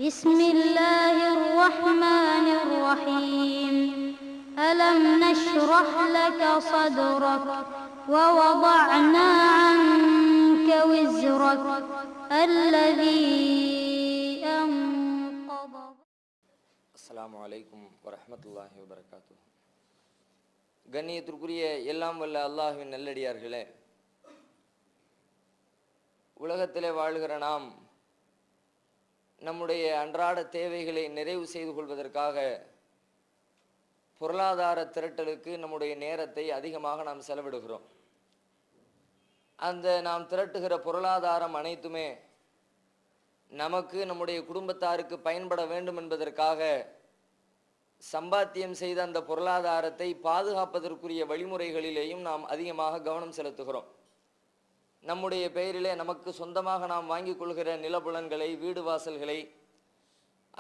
بسم الله الرحمن الرحيم ألم نشرح لك صدرك ووضعنا عنك وزرك الذي أنقض. அஸ்ஸலாமு அலைக்கும் வரஹ்மத்துல்லாஹி வபரகாத்துஹு. கண்ணியத்திற்குரிய எல்லாம் வல்ல அல்லாஹ்வின் நல்லடியார்களே, உலகத்திலே வாழ்கிற நாம் நம்முடைய அன்றாட தேவைகளை நிறைவு செய்து கொள்வதற்காக பொருளாதார திரட்டலுக்கு நம்முடைய நேரத்தை அதிகமாக நாம் செலவிடுகிறோம். அந்த நாம் திரட்டுகிற பொருளாதாரம் அனைத்துமே நமக்கு நம்முடைய குடும்பத்தாருக்கு பயன்பட வேண்டும் என்பதற்காக சம்பாத்தியம் செய்த அந்த பொருளாதாரத்தை பாதுகாப்பதற்குரிய வழிமுறைகளிலேயும் நாம் அதிகமாக கவனம் செலுத்துகிறோம். நம்முடைய பெயரிலே நமக்கு சொந்தமாக நாம் வாங்கி கொள்கிற நிலப்புலன்களை, வீடு வாசல்களை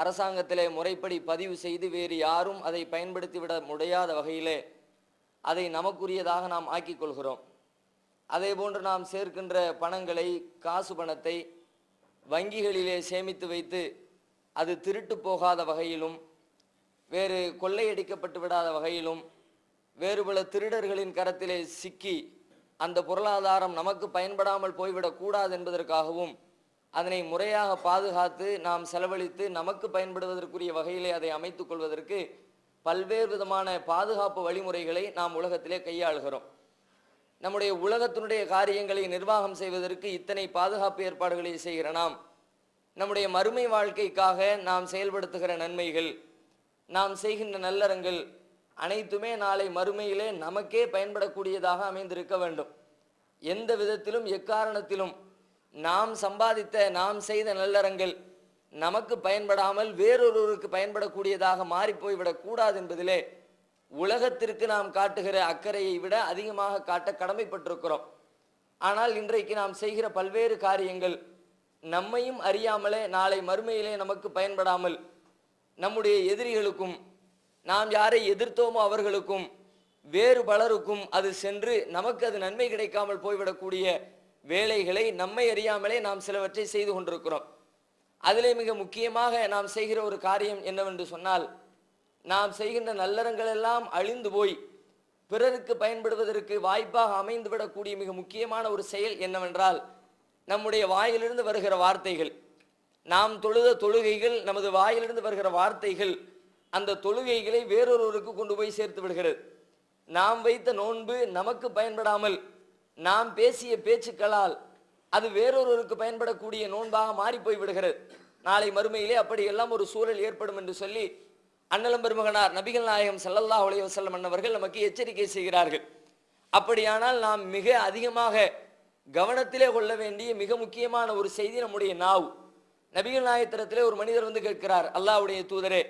அரசாங்கத்திலே முறைப்படி பதிவு செய்து வேறு யாரும் அதை பயன்படுத்திவிட முடியாத வகையிலே அதை நமக்குரியதாக நாம் ஆக்கி கொள்கிறோம். அதே போன்று நாம் சேர்க்கின்ற பணங்களை, காசு பணத்தை வங்கிகளிலே சேமித்து வைத்து அது திருட்டு போகாத வகையிலும், வேறு கொள்ளையடிக்கப்பட்டு விடாத வகையிலும், வேறு பல திருடர்களின் கரத்திலே சிக்கி அந்த பொருளாதாரம் நமக்கு பயன்படாமல் போய்விடக்கூடாது என்பதற்காகவும் அதனை முறையாக பாதுகாத்து நாம் செலவழித்து நமக்கு பயன்படுவதற்குரிய வகையிலே அதை அமைத்துக் கொள்வதற்கு பல்வேறு விதமான பாதுகாப்பு வழிமுறைகளை நாம் உலகத்திலே கையாளுகிறோம். நம்முடைய உலகத்தினுடைய காரியங்களை நிர்வாகம் செய்வதற்கு இத்தனை பாதுகாப்பு ஏற்பாடுகளை செய்கிற நாம், நம்முடைய மறுமை வாழ்க்கைக்காக நாம் செயல்படுத்துகிற நன்மைகள், நாம் செய்கின்ற நல்லறங்கள் அனைத்துமே நாளை மறுமையிலே நமக்கே பயன்படக்கூடியதாக அமைந்திருக்க வேண்டும். எந்த விதத்திலும் எக்காரணத்திலும் நாம் சம்பாதித்த, நாம் செய்த நல்லறங்கள் நமக்கு பயன்படாமல் வேறொருவருக்கு பயன்படக்கூடியதாக மாறிப்போய்விடக் கூடாது என்பதிலே உலகத்திற்கு நாம் காட்டுகிற அக்கறையை விட அதிகமாக காட்ட கடமைப்பட்டிருக்கிறோம். ஆனால் இன்றைக்கு நாம் செய்கிற பல்வேறு காரியங்கள் நம்மையும் அறியாமலே நாளை மறுமையிலே நமக்கு பயன்படாமல் நம்முடைய எதிரிகளுக்கும், நாம் யாரை எதிர்த்தோமோ அவர்களுக்கும், வேறு பலருக்கும் அது சென்று நமக்கு அது நன்மை கிடைக்காமல் போய்விடக்கூடிய வேலைகளை நம்மை அறியாமலே நாம் சிலவற்றை செய்து கொண்டிருக்கிறோம். அதிலே மிக முக்கியமாக நாம் செய்கிற ஒரு காரியம் என்னவென்று சொன்னால், நாம் செய்கின்ற நல்லறங்கள் எல்லாம் அழிந்து போய் பிறருக்கு பயன்படுவதற்கு வாய்ப்பாக அமைந்துவிடக்கூடிய மிக முக்கியமான ஒரு செயல் என்னவென்றால், நம்முடைய வாயிலிருந்து வருகிற வார்த்தைகள், நாம் தொழுத தொழுகைகள், நமது வாயிலிருந்து வருகிற வார்த்தைகள் அந்த தொழுகைகளை வேறொருவருக்கு கொண்டு போய் சேர்த்து விடுகிறது. நாம் வைத்த நோன்பு நமக்கு பயன்படாமல் நாம் பேசிய பேச்சுக்களால் அது வேறொருவருக்கு பயன்படக்கூடிய நோன்பாக மாறி போய் விடுகிறது. நாளை மறுமையிலே அப்படியெல்லாம் ஒரு சூழல் ஏற்படும் என்று சொல்லி அண்ணலம் பெருமகனார் நபிகள் நாயகம் ஸல்லல்லாஹு அலைஹி வஸல்லம் அன்னவர்கள் நமக்கு எச்சரிக்கை செய்கிறார்கள். அப்படியானால் நாம் மிக அதிகமாக கவனத்திலே கொள்ள வேண்டிய மிக முக்கியமான ஒரு செய்தி நம்முடைய நாவு. நபிகள் நாயகத்திடத்திலே ஒரு மனிதர் வந்து கேட்கிறார், அல்லாஹ்வுடைய தூதரே,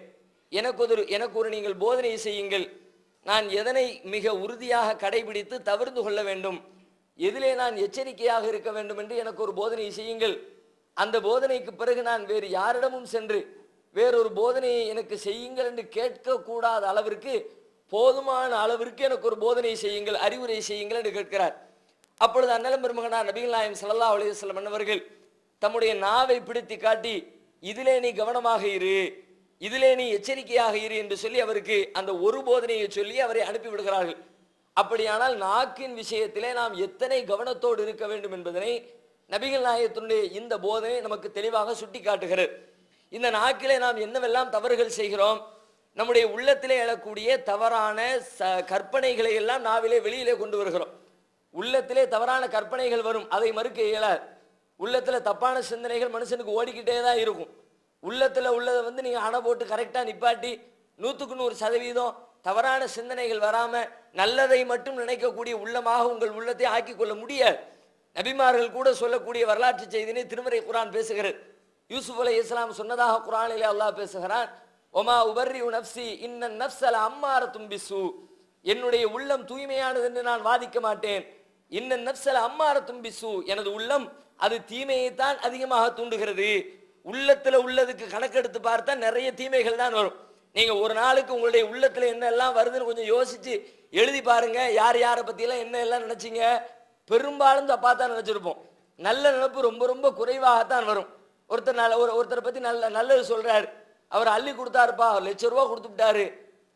எனக்கு ஒரு நீங்கள் போதனை செய்யுங்கள். நான் எதனை மிக உறுதியாக கடைபிடித்து தவிர்த்து கொள்ள வேண்டும், எதிலே நான் எச்சரிக்கையாக இருக்க வேண்டும் என்று எனக்கு ஒரு போதனை செய்யுங்கள். அந்த போதனைக்கு பிறகு நான் வேறு யாரிடமும் சென்று வேறொரு போதனையை எனக்கு செய்யுங்கள் என்று கேட்கக்கூடாத அளவிற்கு, போதுமான அளவிற்கு எனக்கு ஒரு போதனை செய்யுங்கள், அறிவுரை செய்யுங்கள் என்று கேட்கிறார். அப்பொழுது அண்ணலம் பெருமகனார் நபிகள் நாயகம் ஸல்லல்லாஹு அலைஹி வஸல்லம் அன்னவர்கள் தம்முடைய நாவை பிடித்து காட்டி, இதிலே நீ கவனமாக இரு, இதிலே நீ எச்சரிக்கையாக இரு என்று சொல்லி அவருக்கு அந்த ஒரு போதனையை சொல்லி அவரை அனுப்பிவிடுகிறார்கள். அப்படியானால் நாக்கின் விஷயத்திலே நாம் எத்தனை கவனத்தோடு இருக்க வேண்டும் என்பதனை நபிகள் நாயகத்தினுடைய இந்த போதனை நமக்கு தெளிவாக சுட்டி காட்டுகிறது. இந்த நாக்கிலே நாம் என்னவெல்லாம் தவறுகள் செய்கிறோம், நம்முடைய உள்ளத்திலே எழக்கூடிய தவறான கற்பனைகளை எல்லாம் நாவிலே வெளியிலே கொண்டு வருகிறோம். உள்ளத்திலே தவறான கற்பனைகள் வரும், அதை மறுக்க இயலாது. உள்ளத்துல தப்பான சிந்தனைகள் மனுஷனுக்கு ஓடிக்கிட்டே தான் இருக்கும். உள்ளத்துல உள்ளதை வந்து நீங்க அணை போட்டு கரெக்டா நிப்பாட்டி 100% தவறான சிந்தனைகள் வராம நல்லதை மட்டும் நினைக்கக்கூடிய உள்ளமாக உங்கள் உள்ளத்தை ஆக்கி கொள்ள முடியாது. நபிமார்கள் கூட சொல்லக்கூடிய வரலாற்று செய்தினை திருமறை குர்ஆன் பேசுகிறது. யூசுப் அலைஹிஸ்ஸலாம் சொன்னதாக குர்ஆனிலே அல்லாஹ் பேசுகிறான், ஒமா உபர்ரி நஃப்ஸி இன்னன் நஃப்ஸல அம்மாரத்தும் பிஸ்ஸூ, என்னுடைய உள்ளம் தூய்மையானது என்று நான் வாதிக்க மாட்டேன். இன்னன் நஃப்ஸல அம்மாரத்தும் பிஸ்ஸூ, எனது உள்ளம் அது தீமையைத்தான் அதிகமாக தூண்டுகிறது. உள்ளத்துல உள்ளதுக்கு கணக்கெடுத்து பார்த்தா நிறைய தீமைகள் தான் வரும். நீங்க ஒரு நாளுக்கு உங்களுடைய உள்ளத்துல என்ன எல்லாம் வருதுன்னு கொஞ்சம் யோசிச்சு எழுதி பாருங்க. யார் யாரை பத்தியெல்லாம் என்ன எல்லாம் நினைச்சீங்க? பெரும்பாலும் தப்பா தான் நினைச்சிருப்போம். நல்ல நினைப்பு ரொம்ப ரொம்ப குறைவாகத்தான் வரும். ஒருத்தரை பத்தி நல்லது சொல்றாரு, அவர் அள்ளி கொடுத்தாருப்பா, ₹1,00,000 கொடுத்து விட்டாரு.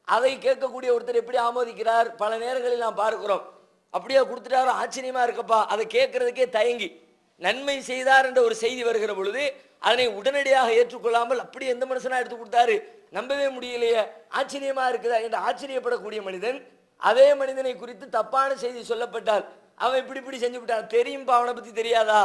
அதை கேட்கக்கூடிய ஒருத்தர் எப்படி ஆமோதிக்கிறார்? பல நேரங்களில் நாம் பார்க்கிறோம். அப்படியே கொடுத்துட்டாரோ ஆச்சரியமா இருக்கப்பா, அதை கேட்கறதுக்கே தயங்கி, நன்மை செய்தார் என்ற ஒரு செய்தி வருகிற பொழுது அதனை உடனடியாக ஏற்றுக்கொள்ளாமல், அப்படி எந்த மனுஷனா எடுத்து கொடுத்தாரு, நம்பவே முடியலையே, ஆச்சரியமா இருக்குதா என்று ஆச்சரியப்படக்கூடிய மனிதன், அதே மனிதனை குறித்து தப்பான செய்தி சொல்லப்பட்டால், அவன் இப்படி செஞ்சு விட்டான், தெரியும்பா அவனை பத்தி தெரியாதா,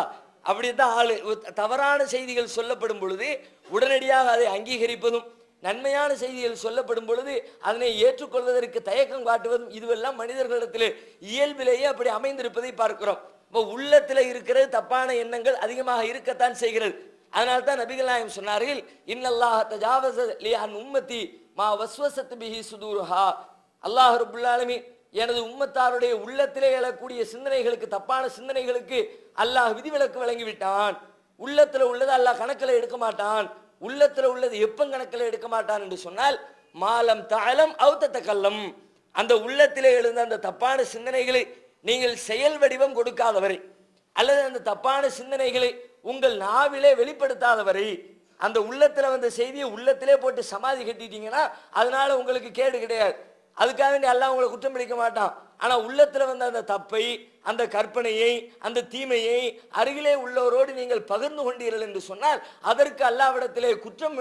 அப்படித்தான் ஆளு. தவறான செய்திகள் சொல்லப்படும் பொழுது உடனடியாக அதை அங்கீகரிப்பதும், நன்மையான செய்திகள் சொல்லப்படும் பொழுது அதனை ஏற்றுக்கொள்வதற்கு தயக்கம் காட்டுவதும், இதுவெல்லாம் மனிதர்களிடத்திலே இயல்பிலேயே அப்படி அமைந்திருப்பதை பார்க்கிறோம். இப்போ உள்ளத்தில் இருக்கிற தப்பான எண்ணங்கள் அதிகமாக இருக்கத்தான் செய்கிறது. அதனால தான் நபிகள் நாயகம் சொன்னார்கள், இன்னல்லாஹ தஜாவஸ லி அன் உம்மத்தி மா வஸ்வஸத் பிஹி சுதூருஹா. அல்லாஹ் ரப்பல் ஆலமீன் எனது உம்மத்தாருடைய உள்ளத்திலே எழக்கூடிய சிந்தனைகளுக்கு, தப்பான சிந்தனைகளுக்கு அல்லாஹ் விதிவிலக்கு வழங்கிவிட்டான். உள்ளத்துல உள்ளது அல்லாஹ் கணக்கில் எடுக்க மாட்டான். உள்ளத்துல உள்ளது எப்ப கணக்கில் எடுக்க மாட்டான் என்று சொன்னால், மாலம் தஅலம் அவ் ததகல்லம், அந்த உள்ளத்திலே எழுந்த அந்த தப்பான சிந்தனைகளை நீங்கள் செயல் வடிவம் கொடுக்காதவரை, அல்லது அந்த தப்பான சிந்தனைகளை உங்கள் நாவிலே வெளிப்படுத்தாதவரை, அந்த உள்ளத்துல வந்த செய்தியை உள்ளத்திலே போட்டு சமாதி கட்டிட்டீங்கன்னா அதனால உங்களுக்கு கேடு கிடையாது. அதுக்காக வேண்டி அல்லாஹ் உங்களை குற்றம் பிடிக்க மாட்டான். ஆனா உள்ளத்துல வந்த அந்த தப்பை, அந்த கற்பனையை, அந்த தீமையை அருகிலே உள்ளவரோடு நீங்கள் பகிர்ந்து கொண்டீர்கள் என்று சொன்னால் அதற்கு அல்லாஹ்விடத்திலே குற்றம்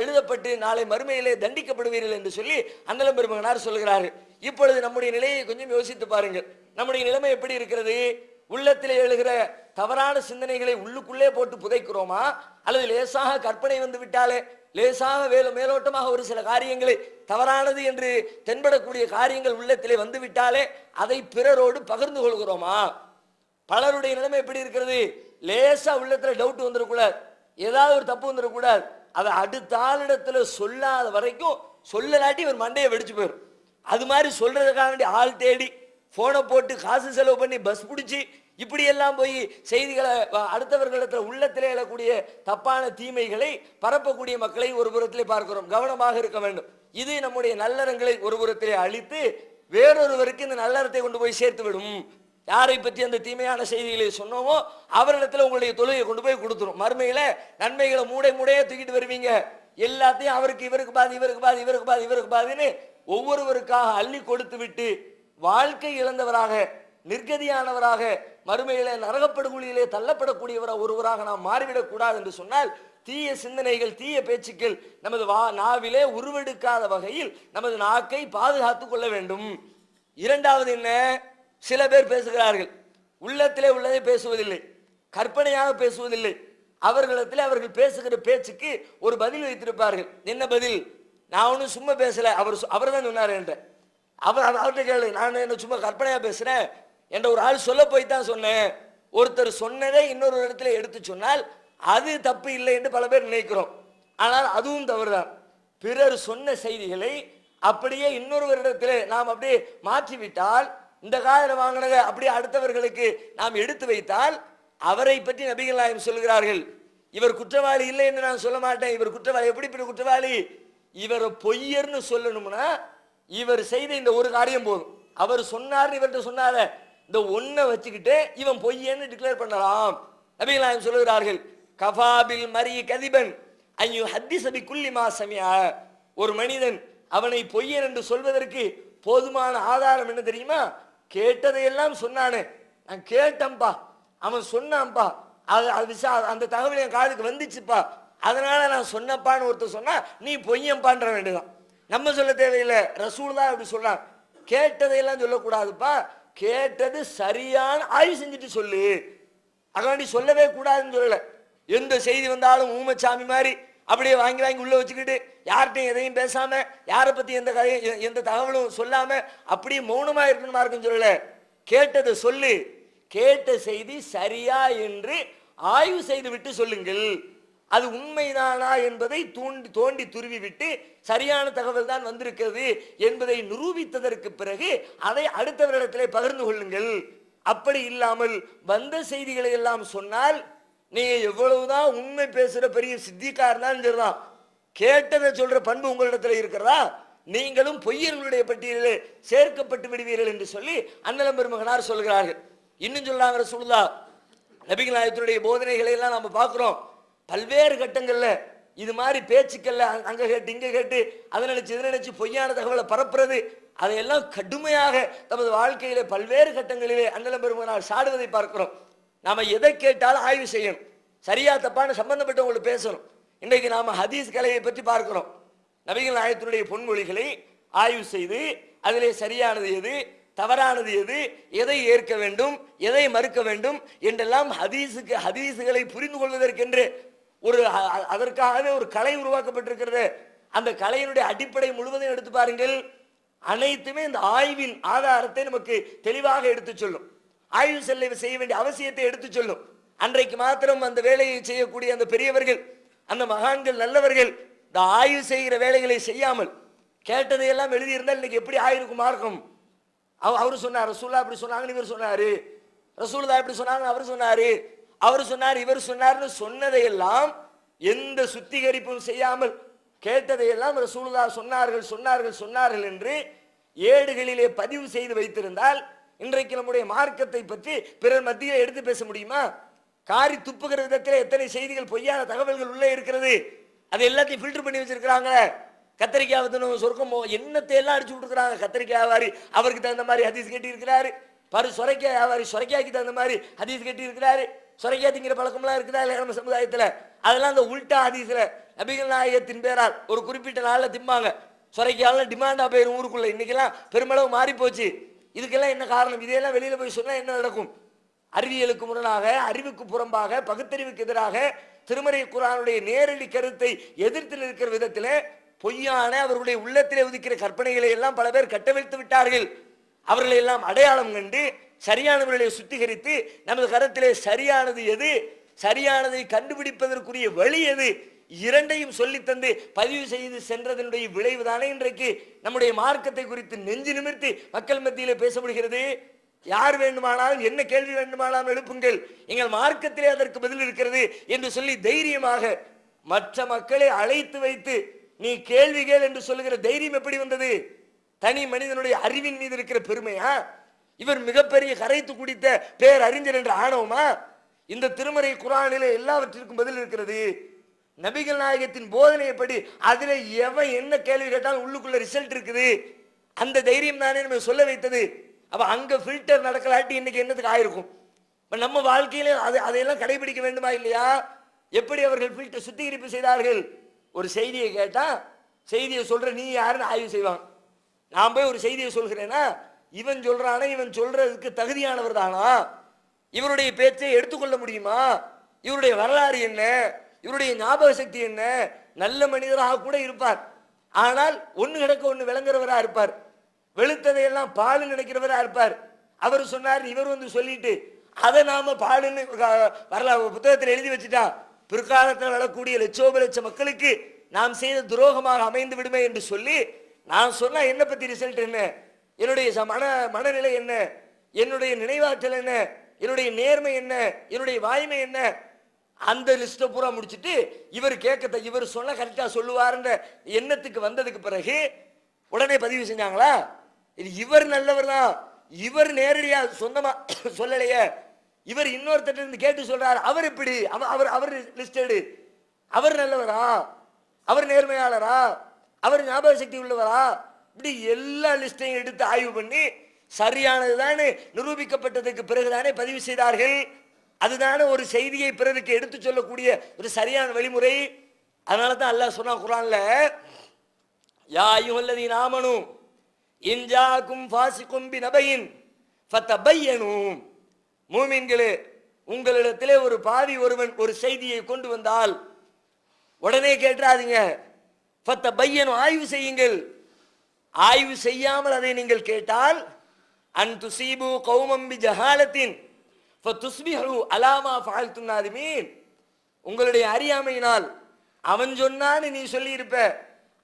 எழுதப்பட்டு நாளை மறுமையிலே தண்டிக்கப்படுவீர்கள் என்று சொல்லி அண்ணலம் பெருமகனார் சொல்கிறார்கள். இப்பொழுது நம்முடைய நிலையை கொஞ்சம் யோசித்து பாருங்கள். நம்முடைய நிலைமை எப்படி இருக்கிறது? உள்ளத்திலே எழுகிற தவறான சிந்தனைகளை உள்ளுக்குள்ளே போட்டு புதைக்கிறோமா, அல்லது லேசாக கற்பனை வந்து விட்டாலே, லேசாக மேலோட்டமாக ஒரு சில காரியங்களை தவறானது என்று தென்படக்கூடிய காரியங்கள் உள்ளத்திலே வந்து விட்டாலே அதை பிறரோடு பகிர்ந்து கொள்கிறோமா? பலருடைய நிலைமை எப்படி இருக்கிறது? லேசா உள்ளத்துல டவுட் வந்துடக்கூடாது, ஏதாவது ஒரு தப்பு வந்துடக்கூடாது, அதை அடுத்த ஆளிடத்துல சொல்லாத வரைக்கும், சொல்லலாட்டி ஒரு மண்டையை வெடிச்சு போயிடும். அது மாதிரி சொல்றதுக்காக வேண்டி ஆள் தேடி போனை போட்டு காசு செலவு பண்ணி பஸ் பிடிச்சி இப்படியெல்லாம் போய் செய்திகளை அடுத்தவர்களிடத்தில் உள்ளத்திலே எழக்கூடிய தப்பான தீமைகளை பரப்பக்கூடிய மக்களை ஒரு புறத்திலே பார்க்கிறோம். கவனமாக இருக்க வேண்டும். இது நம்முடைய நல்லறங்களை ஒரு புறத்திலே அழித்து வேறொருவருக்கு இந்த நல்லறத்தை கொண்டு போய் சேர்த்து விடும். யாரை பற்றி அந்த தீமையான செய்திகளை சொன்னோமோ அவரிடத்துல உங்களுடைய தொழுகையை கொண்டு போய் கொடுத்துரும். மறுமையில நன்மைகளை மூடையே தூக்கிட்டு வருவீங்க. எல்லாத்தையும் அவருக்கு, இவருக்கு பாதி, இவருக்கு பாதி, இவருக்கு பாதி, இவருக்கு பாதின்னு ஒவ்வொருவருக்காக அள்ளி கொடுத்து விட்டு வாழ்க்கை இழந்தவராக, நிர்கதியானவராக, மறுமையிலே நரகப்படுகொலியிலே தள்ளப்படக்கூடியவராக ஒருவராக நாம் மாறிவிடக் கூடாது என்று சொன்னால், தீய சிந்தனைகள், தீய பேச்சுக்கள் நமது நாவிலே உருவெடுக்காத வகையில் நமது நாக்கை பாதுகாத்துக் கொள்ள வேண்டும். இரண்டாவது என்ன? சில பேர் பேசுகிறார்கள், உள்ளத்திலே உள்ளதை பேசுவதில்லை, கற்பனையாக பேசுவதில்லை. அவர்களிடத்தில் அவர்கள் பேசுகிற பேச்சுக்கு ஒரு பதில் வைத்திருப்பார்கள். என்ன பதில்? நான் ஒன்றும் சும்மா பேசல, அவர் தான் சொன்னார் என்ற. அவர்கிட்ட கேளு, நான் என்ன சும்மா கற்பனையா பேசுறேன் என்ற ஒரு ஆள் சொல்ல போய் தான் சொன்னேன். ஒருத்தர் சொன்னதை இன்னொரு இடத்துல எடுத்து சொன்னால் அது தப்பு இல்லை என்று பல பேர் நினைக்கிறோம். ஆனால் அதுவும் தவறுதான். பிறர் சொன்ன செய்திகளை அப்படியே இன்னொருவரிடத்தில் நாம் அப்படியே மாற்றிவிட்டால், இந்த காதில் வாங்கினதை அப்படியே அடுத்தவர்களுக்கு நாம் எடுத்து வைத்தால், அவரை பற்றி நபிகள் நாயகம் சொல்கிறார்கள், இவர் குற்றவாளி இல்லை என்று நான் சொல்ல மாட்டேன். இவர் குற்றவாளி. எப்படி குற்றவாளி? இவர் பொய்யர்னு சொல்லணும்னா இவர் செய்த இந்த ஒரு காரியம் போதும். அவர் சொன்னார், இவர்கிட்ட சொன்னார இந்த ஒன்றை வச்சுக்கிட்டு இவன் பொய்யன்னு டிக்ளேர் பண்ணலாம். நபிகள் நாயகம் சொல்லுகிறார்கள், கஃபாபில் மரி கதிபன் ஐயோ ஹத்திசபி குல்லி மாசமியா. ஒரு மனிதன் அவனை பொய்யன் என்று சொல்வதற்கு போதுமான ஆதாரம் என்ன தெரியுமா? கேட்டதையெல்லாம் சொன்னானே, நான் கேட்டேன்பா, அவன் சொன்னான்பா, அந்த தகவல் என் காதுக்கு வந்துச்சுப்பா, அதனால நான் சொன்னப்பான்னு ஒருத்தர் சொன்னா நீ பொய்யன்பான்ற வேண்டியதான். நம்ம சொல்ல தேவையில்லை, ரசூல் தான் அப்படி சொல்றான். கேட்டதையெல்லாம் சொல்லக்கூடாதுப்பா, கேட்டது சரியான ஆய்வு செஞ்சுட்டு சொல்லு. அகாண்டி சொல்லவே கூடாதுன்னு சொல்லல. எந்த செய்தி வந்தாலும் ஊமச்சாமி மாதிரி அப்படியே வாங்கி உள்ள வச்சுக்கிட்டு யார்கிட்டையும் எதையும் பேசாம, யாரை பத்தி எந்த தகவலும் சொல்லாம அப்படியே மௌனமா இருக்கணுமா இருக்குன்னு சொல்லல. கேட்டதை சொல்லு, கேட்ட செய்தி சரியா என்று ஆய்வு செய்து விட்டு சொல்லுங்கள். அது உண்மைதானா என்பதை தோண்டி துருவி விட்டு சரியான தகவல் தான் வந்திருக்கிறது என்பதை நிரூபித்ததற்கு பிறகு அதை அடுத்தவரிடத்திலே பகிர்ந்து கொள்ளுங்கள். அப்படி இல்லாமல் வந்த செய்திகளை எல்லாம் சொன்னால், நீங்க எவ்வளவுதான் உண்மை பேசுற பெரிய சித்திகா இருந்தாலும் சரிதான், கேட்டதை சொல்ற பண்பு உங்களிடத்துல இருக்கிறதா, நீங்களும் பொய்யர்களுடைய பட்டியலிலே சேர்க்கப்பட்டு விடுவீர்கள் என்று சொல்லி அண்ணலம் பெருமகனார் சொல்கிறார்கள். இன்னும் சொல்லாங்க ரசூலுல்லாஹ் நபிகள் நாயகத்துடைய போதனைகளை எல்லாம் நம்ம பார்க்கிறோம். பல்வேறு கட்டங்கள்ல இது மாதிரி பேச்சுக்கள்ல அங்க கேட்டு இங்க கேட்டு அதை நினைச்சு இதை நினைச்சு பொய்யான தகவலை பரப்புறது, அதையெல்லாம் கடுமையாக தமது வாழ்க்கையிலே பல்வேறு கட்டங்களிலே அண்ணலம் பெருமானார் சாடுவதை பார்க்கிறோம். நாம எதை கேட்டாலும் ஆய்வு செய்யணும், சரியா தப்பான சம்பந்தப்பட்டவங்களுக்கு பேசணும். இன்றைக்கு நாம ஹதீஸ் கலையை பற்றி பார்க்கிறோம். நபிகள் நாயகத்தினுடைய பொன்மொழிகளை ஆய்வு செய்து அதிலே சரியானது எது, தவறானது எது, எதை ஏற்க வேண்டும், எதை மறுக்க வேண்டும் என்றெல்லாம் ஹதீஸுகளை புரிந்து கொள்வதற்கென்று ஒரு அதற்காகவே ஒரு கலை உருவாக்கப்பட்டிருக்கிறது. அந்த கலையினுடைய அடிப்படை முழுவதும் எடுத்து பாருங்கள். அனைத்துமே இந்த ஆய்வின் ஆதாரத்தை நமக்கு தெளிவாக எடுத்து சொல்லும். ஆய்வு செய்ய வேண்டிய அவசியத்தை எடுத்து சொல்லும். அன்றைக்கு மாத்திரம் அந்த வேலையை செய்யக்கூடிய அந்த பெரியவர்கள், அந்த மகான்கள், நல்லவர்கள் இந்த ஆய்வு செய்கிற வேலைகளை செய்யாமல் கேட்டதையெல்லாம் எழுதியிருந்தால் இன்னைக்கு எப்படி ஆயிருக்கும் மார்க்கம்? அவரு சொன்னார், ரசூலுல்லாஹ் இப்படி சொன்னாங்கன்னு இவர் சொன்னாரு, ரசூலுல்லாஹ் இப்படி சொன்னாங்க அவர் சொன்னாரு, அவர் சொன்னார் இவர் சொன்னார்னு சொன்னதையெல்லாம் எந்த சுத்திகரிப்பும் செய்யாமல் கேட்டதையெல்லாம் ரசூலுல்லாஹ் சொன்னார்கள் என்று ஏடுகளிலே பதிவு செய்து வைத்திருந்தால் இன்றைக்கு நம்முடைய மார்க்கத்தை பற்றி பிறர் மத்தியில் எடுத்து பேச முடியுமா? காரி துப்புகிற விதத்தில் எத்தனை செய்திகள், பொய்யான தகவல்கள் உள்ளே இருக்கிறது. அது எல்லாத்தையும் ஃபில்டர் பண்ணி வச்சிருக்கிறாங்க. கத்திரிக்காய் சொர்க்கம் என்னத்தை எல்லாம் அடிச்சு விட்டுருக்காங்க. கத்திரிக்காய் வியாபாரி அவருக்கு தகுந்த மாதிரி ஹதீஸ் கட்டி இருக்கிறாரு, சொரைக்காய் வியாபாரி சொரைக்காய்க்கு தகுந்த மாதிரி ஹதீஸ் கட்டி இருக்கிறாரு. சொரைக்காய் திங்கிற பழக்கம்லாம் இருக்குதா இல்லை நம்ம சமுதாயத்தில்? அதெல்லாம் அந்த உல்டா ஹதீஸ்ல நபிகள் நாயகத்தின் பேரால் ஒரு குறிப்பிட்ட நாளில் திம்பாங்க. சொரைக்காயெல்லாம் டிமாண்டா போயிடும் ஊருக்குள்ள. இன்னைக்கெல்லாம் பெருமளவு மாறி போச்சு. இதுக்கெல்லாம் என்ன காரணம்? இதையெல்லாம் வெளியில போய் சொன்னா என்ன நடக்கும்? அறிவியலுக்கு முரணாக, அறிவுக்கு புறம்பாக, பகுத்தறிவுக்கு எதிராக திருமறை குர்ஆனுடைய நேரடி கருத்தை எதிர்த்து நிற்கிற விதத்தில் பொய்யான அவர்களுடைய உள்ளத்திலே உதிக்கிற கற்பனைகளை எல்லாம் பல பேர் கட்டவிழ்த்து விட்டார்கள். அவர்களை எல்லாம் அடையாளம் கண்டு சரியானவர்களை சுத்திகரித்து நமது கருத்திலே சரியானது எது, சரியானதை கண்டுபிடிப்பதற்குரிய வழி எது, இரண்டையும் சொல்லி தந்து பதிவு செய்து சென்றதனுடைய விளைவுதானே இன்றைக்கு நம்முடைய மார்க்கத்தை குறித்து நெஞ்சு நிமிர்த்தி மக்கள் மத்தியிலே பேச முடிகிறது. யார் வேண்டுமானாலும் என்ன கேள்வி வேண்டுமானாலும் எழுப்புங்கள், எங்கள் மார்க்கத்திலே அதற்கு பதில் இருக்கிறது என்று சொல்லி தைரியமாக மற்ற மக்களை அழைத்து வைத்து நீ கேள்வி கேள் என்று சொல்லுகிற தைரியம் எப்படி வந்தது? தனி மனிதனுடைய அறிவின் மீது இருக்கிற பெருமையா? இவர் மிகப்பெரிய கரைத்து குடித்த பேர் அறிஞர் என்ற ஆணவமா? இந்த திருமறை குர்ஆனிலே எல்லாவற்றிற்கும் பதில் இருக்கிறது. நபிகள் நாயகத்தின் போதனையைப்படி அதில் எவன் என்ன கேள்வி கேட்டாலும் உள்ளுக்குள்ள ரிசல்ட் இருக்குது. அந்த தைரியம் தானே நம்ம சொல்ல வைத்தது. அப்ப அங்க ஃபில்டர் நடக்கலாட்டி இன்னைக்கு என்னத்துக்கு ஆயிருக்கும்? நம்ம வாழ்க்கையில அதையெல்லாம் கடைபிடிக்க வேண்டுமா இல்லையா? எப்படி அவர்கள் ஃபில்டர் சுத்திகரிப்பு செய்தார்கள்? ஒரு செய்தியை கேட்டா செய்தியை சொல்ற நீ யாருன்னு ஆய்வு செய்வாங்க. நான் போய் ஒரு செய்தியை சொல்கிறேன்னா இவன் சொல்றானா, இவன் சொல்றதுக்கு தகுதியானவர் தானா, இவருடைய பேச்சை எடுத்துக்கொள்ள முடியுமா, இவருடைய வரலாறு என்ன, இவருடைய ஞாபக சக்தி என்ன? நல்ல மனிதராக கூட இருப்பார், ஆனால் ஒன்னு கிடக்க ஒன்னு விளங்குறவரா இருப்பார், வெளுத்ததையெல்லாம் பால் நினைக்கிறவரா இருப்பார். அவர் சொன்னார், இவர் வந்து சொல்லிட்டு அதை நாம பாலுன்னு வரலாறு புத்தகத்தில் எழுதி வச்சுட்டா பிற்காலத்தில் வரக்கூடிய லட்சோப லட்ச மக்களுக்கு நாம் செய்த துரோகமாக அமைந்து விடுமே என்று சொல்லி நான் சொன்ன என்ன பத்தி ரிசல்ட் என்ன, என்னுடைய மனநிலை என்ன, என்னுடைய நினைவாற்றல் என்ன, என்னுடைய நேர்மை என்ன, என்னுடைய வாய்மை என்ன, அந்த லிஸ்ட்டை பூரா முடிச்சுட்டு இவர் சொன்ன கரெக்டா சொல்லுவார்ன்ற எண்ணத்துக்கு வந்ததுக்கு பிறகு உடனே பதிவு செஞ்சாங்களா? இவர் நல்லவர் தான், இவர் நேரடியா சொந்தமா சொல்லலையே, இவர் இன்னொருத்தர் இருந்து கேட்டு சொல்றாரு, அவர் எப்படி, அவர் லிஸ்டடு, அவர் நல்லவரா, அவர் நேர்மையாளரா, அவர் ஞாபக சக்தி உள்ளவரா, இப்படி எல்லா லிஸ்டையும் எடுத்து ஆய்வு பண்ணி சரியானதுதானே நிரூபிக்கப்பட்டதுக்கு பிறகுதானே பதிவு செய்தார்கள். அதுதானே ஒரு செய்தியை பிறருக்கு எடுத்து சொல்லக்கூடிய ஒரு சரியான வழிமுறை. அதனால தான் அல்லாஹ் சொன்னா குர்ஆன்ல, யா அய்யுஹல்லதீன ஆமனூ இன் ஜாஅக்கும் ஃபாஸிகும் பினபையின் ஃபதபையனூ, மூமின்களே உங்களிடத்திலே ஒரு பாவி ஒருவன் ஒரு செய்தியை கொண்டு வந்தால் உடனே கேட்றாதீங்க, ஃபதபையனூ ஆய்வு செய்யுங்கள். ஆய்வு செய்யாமல் அதை நீங்கள் கேட்டால் அன் துஸீபு கௌமம் பிஜஹாலத்தின் ஃபதுஸ்பிஹு அலா மா ஃபஅல்தும் நாதிமீன், உங்களுடைய அறியாமையினால் அவன் சொன்னான்னு நீ சொல்லி இருப்ப,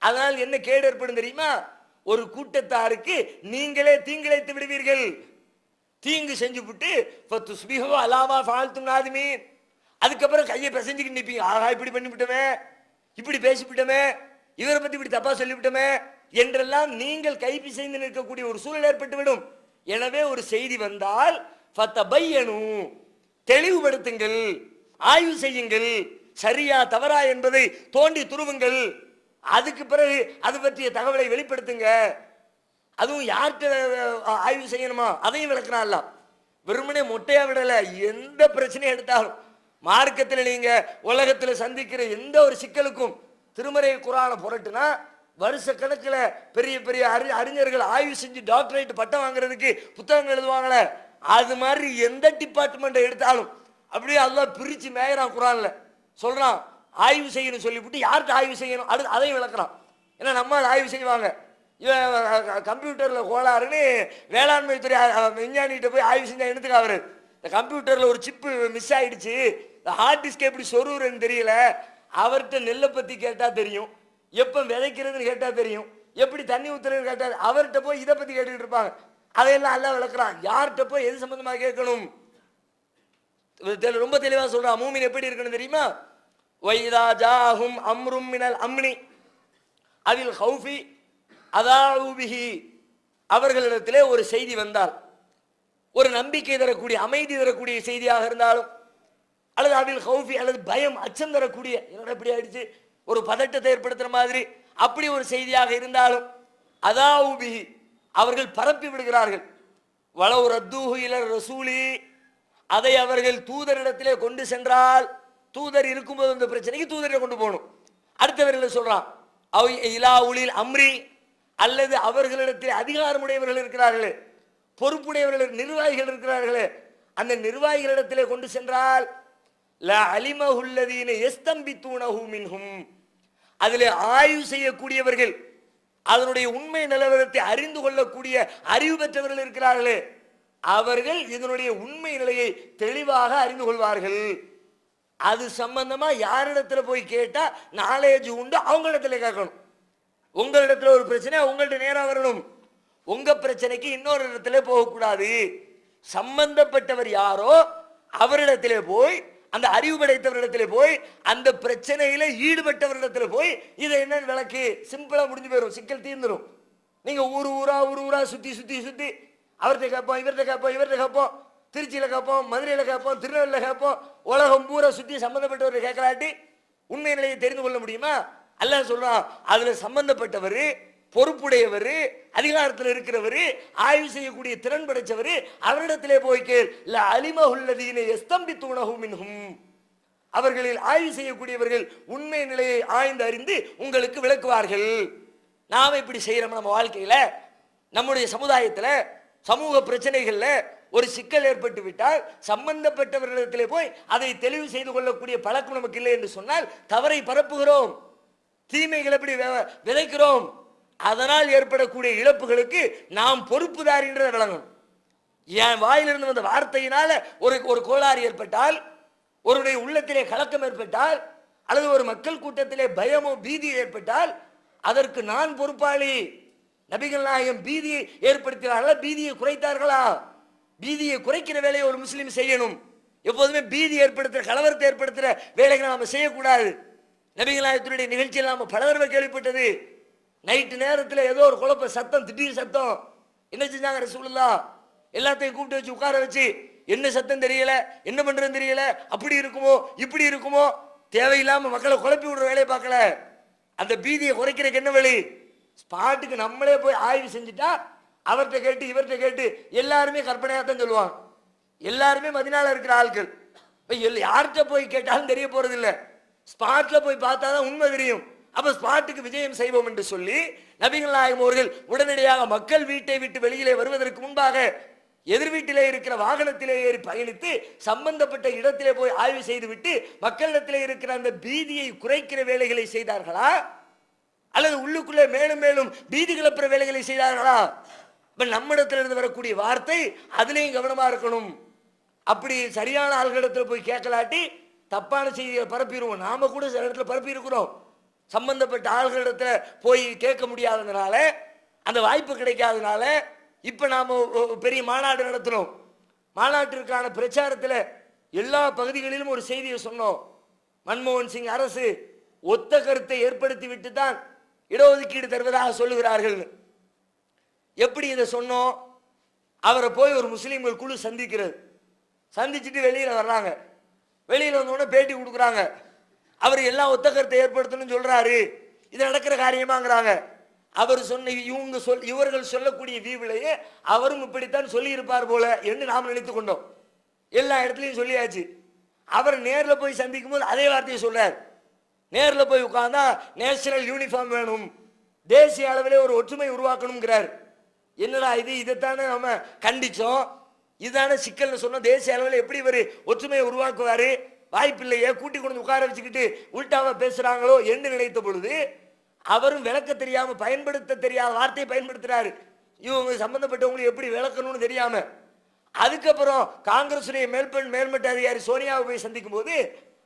அதனால் என்ன கேடு ஏற்படும் தெரியுமா? ஒரு கூட்டத்தாருக்கு நீங்களே தீங்கிழைத்து விடுவீர்கள். தீங்கு செஞ்சு விட்டு ஃபதுஸ்பிஹு அலா மா ஃபஅல்தும் நாதிமீன், அதுக்கப்புறம் கையை பிசைஞ்சுக்கிட்டு நிற்பீங்க, ஆகா இப்படி பண்ணிவிட்டோமே, இப்படி பேசிவிட்டோமே, இவரை பத்தி இப்படி தப்பா சொல்லிவிட்டோமே என்றெல்லாம் நீங்கள் கை பிசைந்து நிற்கக்கூடிய ஒரு சூழல் ஏற்பட்டுவிடும். எனவே ஒரு செய்தி வந்தால் ஃபதபையனூ தெளிவுபடுத்துங்கள், ஆய்வு செய்யுங்கள், சரியா தவறா என்பதை தோண்டி துருவுங்கள். அதுக்கு பிறகு அது பற்றிய தகவலை வெளிப்படுத்துங்க. அதுவும் யார்கிட்ட ஆய்வு செய்யணுமா அதையும் விளக்குறான்ல. வெறுமனே மொட்டையா விடல. எந்த பிரச்சனையை எடுத்தாலும் மார்க்கத்தில் நீங்க உலகத்தில் சந்திக்கிற எந்த ஒரு சிக்கலுக்கும் திருமறை குர்ஆனை புரட்டுனா வருஷ கணக்கில் பெரிய பெரிய அறிஞர்கள் ஆய்வு செஞ்சு டாக்டரேட் பட்டம் வாங்குறதுக்கு புத்தகங்கள் எழுதுவாங்களே, அது மாதிரி எந்த டிபார்ட்மெண்ட் எடுத்தாலும் அப்படியே அல்லாஹ் பிரிச்சு மேயறான். குர்ஆன்ல சொல்றான் ஆய்வு செய்யணும் சொல்லிவிட்டு யார்கிட்ட ஆய்வு செய்யணும் அதையும் விளக்குறான். ஏன்னா நம்ம ஆய்வு செய்வாங்க. இவன் கம்ப்யூட்டர்ல கோளாறுன்னு வேளாண்மை துறை விஞ்ஞானிகிட்ட போய் ஆய்வு செஞ்சா எடுத்துக்க. அவரு இந்த கம்ப்யூட்டர்ல ஒரு சிப்பு மிஸ் ஆயிடுச்சு, இந்த ஹார்ட் டிஸ்க் எப்படி சொருவுறன்னு தெரியல, அவர்கிட்ட நெல்லை பத்தி கேட்டா தெரியும், எப்ப விதைக்கிறதுன்னு கேட்டா தெரியும், எப்படி தண்ணி ஊத்துறதுன்னு கேட்டா, அவர்கிட்ட போய் இதை பத்தி கேட்டுக்கிட்டு இருப்பாங்க. அதையெல்லாம் எல்லாம் விளக்குறான். யார்கிட்ட போய் எது சம்பந்தமா கேட்கணும் ரொம்ப தெளிவா சொல்றான். மூமின் எப்படி இருக்கணும் தெரியுமா? வைதா ஜாஹும் அம்ரும் மினல் அம்னி அதில் ஹௌஃபி அதாஉபிஹி, அவர்களிடத்திலே ஒரு செய்தி வந்தால், ஒரு நம்பிக்கை தரக்கூடிய அமைதி தரக்கூடிய செய்தியாக இருந்தாலும், அல்லது அதில் ஹௌஃபி அல்லது பயம் அச்சம் தரக்கூடிய என்னோட எப்படி ஆயிடுச்சு ஒரு பதட்டத்தை ஏற்படுத்துற மாதிரி அப்படி ஒரு செய்தியாக இருந்தாலும், அதாஉபிஹி அவர்கள் பரப்பி விடுகிறார்கள். வலவு ரத்தூஹு இலர் ரசூலி, அதை அவர்கள் தூதரிடத்திலே கொண்டு சென்றால், தூதர் இருக்கும்போது அந்த பிரச்சனைக்கு தூதரை கொண்டு போகணும். அடுத்தவர்கள் சொல்றான் அவ் இலா உலில் அம்ரி, அல்லது அவர்களிடத்தில் அதிகாரமுடையவர்கள் இருக்கிறார்களே, பொறுப்புடையவர்கள் நிர்வாகிகள் இருக்கிறார்களே, அந்த நிர்வாகிகளிடத்திலே கொண்டு சென்றால் லா அலிமஹுல்லதீன யஸ்தம்பித்தூனஹு மின்ஹும், அதிலே ஆய்வு செய்யக்கூடியவர்கள், அதனுடைய உண்மை நிலவரத்தை அறிந்து கொள்ளக்கூடிய அறிவு பெற்றவர்கள் இருக்கிறார்களே, அவர்கள் இதனுடைய உண்மை நிலையை தெளிவாக அறிந்து கொள்வார்கள். அது சம்பந்தமா யாரிடத்துல போய் கேட்டா நாலேஜ் உண்டு அவங்களிடத்துல கேட்கணும். உங்களிடத்துல ஒரு பிரச்சனை உங்கள்ட்ட நேரா வரணும். உங்க பிரச்சனைக்கு இன்னொரு இடத்துல போகக்கூடாது. சம்பந்தப்பட்டவர் யாரோ அவரிடத்திலே போய், அந்த அறிவு படைத்தவரிடத்திலே போய், அந்த பிரச்சனையில ஈடுபட்டவரிடத்துல போய் இதை என்னன்னு விளக்கு. சிம்பிளா முடிஞ்சு போயிடும், சிக்கல் தீர்ந்துடும். நீங்க ஊர் ஊரா சுத்தி சுத்தி சுத்தி அவர்கிட்ட கேட்போம், இவர்கிட்ட கேட்போம், இவர்கிட்ட கேட்போம், திருச்சியில கேட்போம், மதுரையில கேட்போம், திருநெல்வேலியில கேட்போம், உலகம் பூரா சுத்தி சம்பந்தப்பட்டவரை கேட்கலாட்டி உண்மை நிலையை தெரிந்து கொள்ள முடியுமா? அல்லாஹ் சொல்றான், அதுல சம்பந்தப்பட்டவர், பொறுப்புடையவர், அதிகாரத்தில் இருக்கிறவர், ஆய்வு செய்யக்கூடிய திறன் படைச்சவர், அவரிடத்திலே போய் கேள். ல அலிமஹுல்லதீன யஸ்தம்பித்தூனஹு மின்ஹும், அவர்களில் ஆய்வு செய்யக்கூடியவர்கள் உண்மை நிலையை ஆய்ந்து அறிந்து உங்களுக்கு விளக்குவார்கள். நாம இப்படி செய்யறோம். நம்ம வாழ்க்கையில நம்முடைய சமுதாயத்துல சமூக பிரச்சனைகள்ல ஒரு சிக்கல் ஏற்பட்டு விட்டால் சம்பந்தப்பட்டவர்களிடத்திலே போய் அதை தெளிவு செய்து கொள்ளக்கூடிய பழக்கம் நமக்கு இல்லை என்று சொன்னால் தவறை பரப்புகிறோம், தீமைகள் எப்படி விதைக்கிறோம். அதனால் ஏற்படக்கூடிய இழப்புகளுக்கு நாம் பொறுப்புதாரின்றதை விளங்கணும். என் வாயிலிருந்து வந்த வார்த்தையினால ஒரு கோளாறு ஏற்பட்டால், ஒருடைய உள்ளத்திலே கலக்கம் ஏற்பட்டால், அல்லது ஒரு மக்கள் கூட்டத்திலே பயமோ பீதி ஏற்பட்டால் அதற்கு நான் பொறுப்பாளி. நபிகள் நாயகம் பீதியை ஏற்படுத்தினார்களா, பீதியை குறைத்தார்களா? பீதியை குறைக்கிற வேலையை ஒரு முஸ்லீம் செய்யணும். எப்போதுமே பீதி ஏற்படுத்துற, கலவரத்தை ஏற்படுத்துற வேலைகளை நாம செய்யக்கூடாது. நபிகள் நாயகத்தினுடைய நிகழ்ச்சியில் நாம பல தடவை கேள்விப்பட்டது. நைட்டு நேரத்தில் ஏதோ ஒரு குழப்ப சத்தம், திடீர் சத்தம். என்ன செஞ்சாங்க ரசூலுல்லாஹ்? எல்லாத்தையும் கூப்பிட்டு வச்சு உட்கார வச்சு, என்ன சத்தம் தெரியல, என்ன பண்றதுன்னு தெரியல, அப்படி இருக்குமோ இப்படி இருக்குமோ, தேவையில்லாம மக்களை குழப்பி விடுற வேலையை பார்க்கல. அந்த பீதியை குறைக்கிறதுக்கு என்ன வழி? ஸ்பாட்டுக்கு நம்மளே போய் ஆய்வு செஞ்சுட்டா, அவர்கிட்ட கேட்டு இவர்கிட்ட கேட்டு எல்லாருமே கற்பனையாத்தான் சொல்லுவாங்க. எல்லாருமே மதினால இருக்கிற ஆட்கள். யார்கிட்ட போய் கேட்டாலும் தெரிய போறது இல்லை. ஸ்பாட்ல போய் பார்த்தாதான் உண்மை தெரியும். அப்ப ஸ்பாட்டுக்கு விஜயம் செய்வோம் என்று சொல்லி நபிகள் நாயகம் அவர்கள் உடனடியாக மக்கள் வீட்டை விட்டு வெளியிலே வருவதற்கு முன்பாக எதிர் வீட்டிலே இருக்கிற வாகனத்திலே ஏறி பயணித்து சம்பந்தப்பட்ட இடத்திலே போய் ஆய்வு செய்து விட்டு மக்களிடத்திலே இருக்கிற அந்த பீதியை குறைக்கிற வேலைகளை செய்தார்களா, அல்லது உள்ளுக்குள்ளே மேலும் மேலும் பீதி கிளப்புற வேலைகளை செய்தார்களா? நம்மிடத்திலிருந்து வரக்கூடிய வார்த்தை அதுலேயும் கவனமா இருக்கணும். அப்படி சரியான ஆள்களிடத்தில் போய் கேட்கலாட்டி தப்பான செய்தியை பரப்பிடுவோம். நாம கூட சில இடத்துல பரப்பி இருக்கிறோம். சம்பந்தப்பட்ட ஆள்களிடத்துல போய் கேட்க முடியாததுனால, அந்த வாய்ப்பு கிடைக்காதனால இப்ப நாம பெரிய மாநாடு நடத்தினோம். மாநாட்டிற்கான பிரச்சாரத்தில் எல்லா பகுதிகளிலும் ஒரு செய்தியை சொன்னோம். மன்மோகன் சிங் அரசு ஒத்த கருத்தை ஏற்படுத்தி விட்டு தான் இடஒதுக்கீடு தருவதாக சொல்லுகிறார்கள். எப்படி இதை சொன்னோம்? அவரை போய் ஒரு முஸ்லீம்கள் குழு சந்திக்கிறது. சந்திச்சுட்டு வெளியில வர்றாங்க. வெளியில வந்தோடனே பேட்டி கொடுக்குறாங்க. அவர் எல்லாம் ஒத்த கருத்தை ஏற்படுத்தணும்னு சொல்றாரு. இது நடக்கிற காரியமாங்கிறாங்க. அவர் சொன்ன இவர்கள் சொல்லக்கூடிய வீவிலையே அவரும் இப்படித்தான் சொல்லி இருப்பார் போல என்று நாம் நினைத்து கொண்டோம். எல்லா இடத்துலையும் சொல்லியாச்சு. அவர் நேரில் போய் சந்திக்கும் போது அதே வார்த்தையை சொல்றார். நேரில் போய் உட்கார்ந்தா நேஷனல் யூனிஃபார்ம் வேணும், தேசிய அளவிலே ஒரு ஒற்றுமை உருவாக்கணுங்கிறார். என்னடா இது, இதைத்தானே நம்ம கண்டிச்சோம், இதுதானே சிக்கல்னு சொன்னோம். தேசிய அளவில் எப்படி இவர் ஒற்றுமையை உருவாக்குவாரு? வாய்ப்பில்லையே, கூட்டி கொண்டு உட்கார வச்சுக்கிட்டு உள்டாவா பேசுறாங்களோ என்று நினைத்த பொழுது அவரும் விளக்க தெரியாம, பயன்படுத்த தெரியாத வார்த்தையை பயன்படுத்துறாரு. இவங்க சம்பந்தப்பட்டவங்களுக்கு எப்படி விளக்கணும்னு தெரியாம. அதுக்கப்புறம் காங்கிரசுடைய மேல்மட்ட அதிகாரி சோனியாவை போய் சந்திக்கும் போது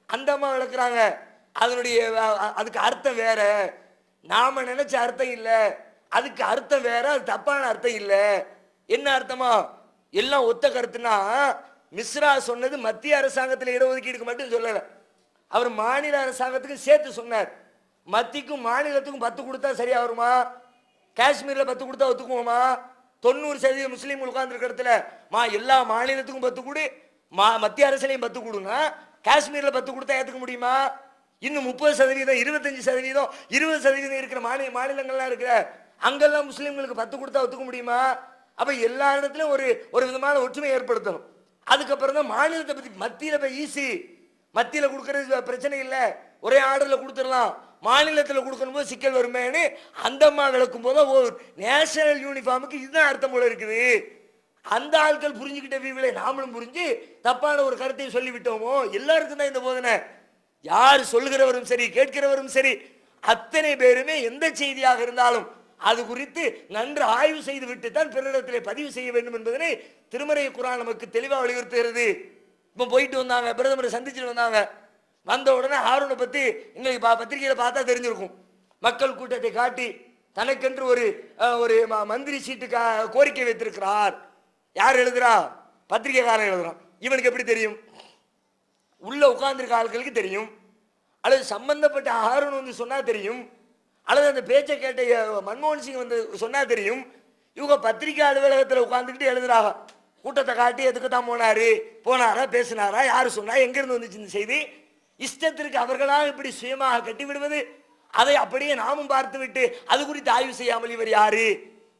அந்த அம்மா விளக்குறாங்க, அதனுடைய அதுக்கு அர்த்தம் வேற, நாம நினைச்ச அர்த்தம் இல்ல, அதுக்கு அர்த்தம் வேற, அது தப்பான அர்த்தம் இல்ல. என்ன அர்த்தமா? எல்லாம் ஒத்த கருத்துனா, மிஸ்ரா சொன்னது மத்திய அரசாங்கத்தில் இடஒதுக்கீடுக்கு மட்டும் சொல்லல, அவர் மாநில அரசாங்கத்துக்கு சேர்த்து சொன்னார். மத்திக்கும் மாநிலத்துக்கும் 10 கொடுத்தா சரியா வருமா? காஷ்மீர்ல 10 கொடுத்தா ஒத்துக்குவோமா? 90% முஸ்லீம் உட்கார்ந்து இருக்கிற இடத்துல எல்லா மாநிலத்துக்கும் 10 கொடு, மத்திய அரசுலையும் 10 கொடுங்க, காஷ்மீர்ல 10 கொடுத்தா ஏத்துக்க முடியுமா? இன்னும் 30%, 25%, 20% இருக்கிற மாநிலங்கள்லாம் இருக்கிற அங்கெல்லாம் முஸ்லீம்களுக்கு 10 கொடுத்தா ஒத்துக்க முடியுமா? அப்ப எல்லா இடத்துலயும் ஒரு விதமான ஒற்றுமை ஏற்படுத்தணும். அதுக்கப்புறம் தான் மாநிலத்தை பத்தி. மத்தியில போய் ஈஸி, மத்தியில கொடுக்கறது பிரச்சனை இல்லை, ஒரே ஆர்டர்ல கொடுத்துடலாம். மாநிலத்தில் கொடுக்கணும் போது சிக்கல் வருமேன்னு அந்த அம்மா விளக்கும் போது நேஷனல் யூனிஃபார்முக்கு இதுதான் அர்த்தம் போல இருக்குது. அந்த ஆட்கள் புரிஞ்சுக்கிட்ட வீவிலை நாமளும் புரிஞ்சு தப்பான ஒரு கருத்தை சொல்லிவிட்டோமோ? எல்லாருக்கும் தான் இந்த போதனை. யார் சொல்கிறவரும் சரி, கேட்கிறவரும் சரி, அத்தனை பேருமே எந்த செய்தியாக இருந்தாலும் அது குறித்து நன்று ஆய்வு செய்து விட்டு தான் பிறரிடத்திலே பதிவு செய்ய வேண்டும் என்பதனை திருமறை குர்ஆன் நமக்கு தெளிவாக வலியுறுத்துகிறது. இப்போ போயிட்டு வந்தாங்க, பிரதமரை சந்திச்சுட்டு வந்தாங்க. வந்த உடனே ஹாரூனை பத்தி இன்னைக்கு பத்திரிகையில பார்த்தா தெரிஞ்சிருக்கும். மக்கள் கூட்டத்தை காட்டி தனக்கென்று ஒரு மந்திரி சீட்டு கோரிக்கை வைத்திருக்கிறார். யார் எழுதுறா? பத்திரிகைக்காரன் எழுதுறான். இவனுக்கு எப்படி தெரியும்? உள்ள உட்கார்ந்துருக்க ஆட்களுக்கு தெரியும், அல்லது சம்பந்தப்பட்ட ஹாரூன் வந்து சொன்னா தெரியும், அல்லது அந்த பேச்சை கேட்ட மன்மோகன் சிங் வந்து சொன்னா தெரியும். இவங்க பத்திரிகை அலுவலகத்தில் உட்கார்ந்துக்கிட்டு எழுதுறாங்க. கூட்டத்தை காட்டி எதுக்கு தான் போனாரா, பேசினாரா, யாரு சொன்னா, எங்கிருந்து வந்துச்சு இந்த செய்தி, இஷ்டத்திற்கு அவர்களாக இப்படி சுயமாக கட்டிவிடுவது, அதை அப்படியே நாமும் பார்த்து விட்டு அது குறித்து ஆய்வு செய்யாமல் இவர் யாரு,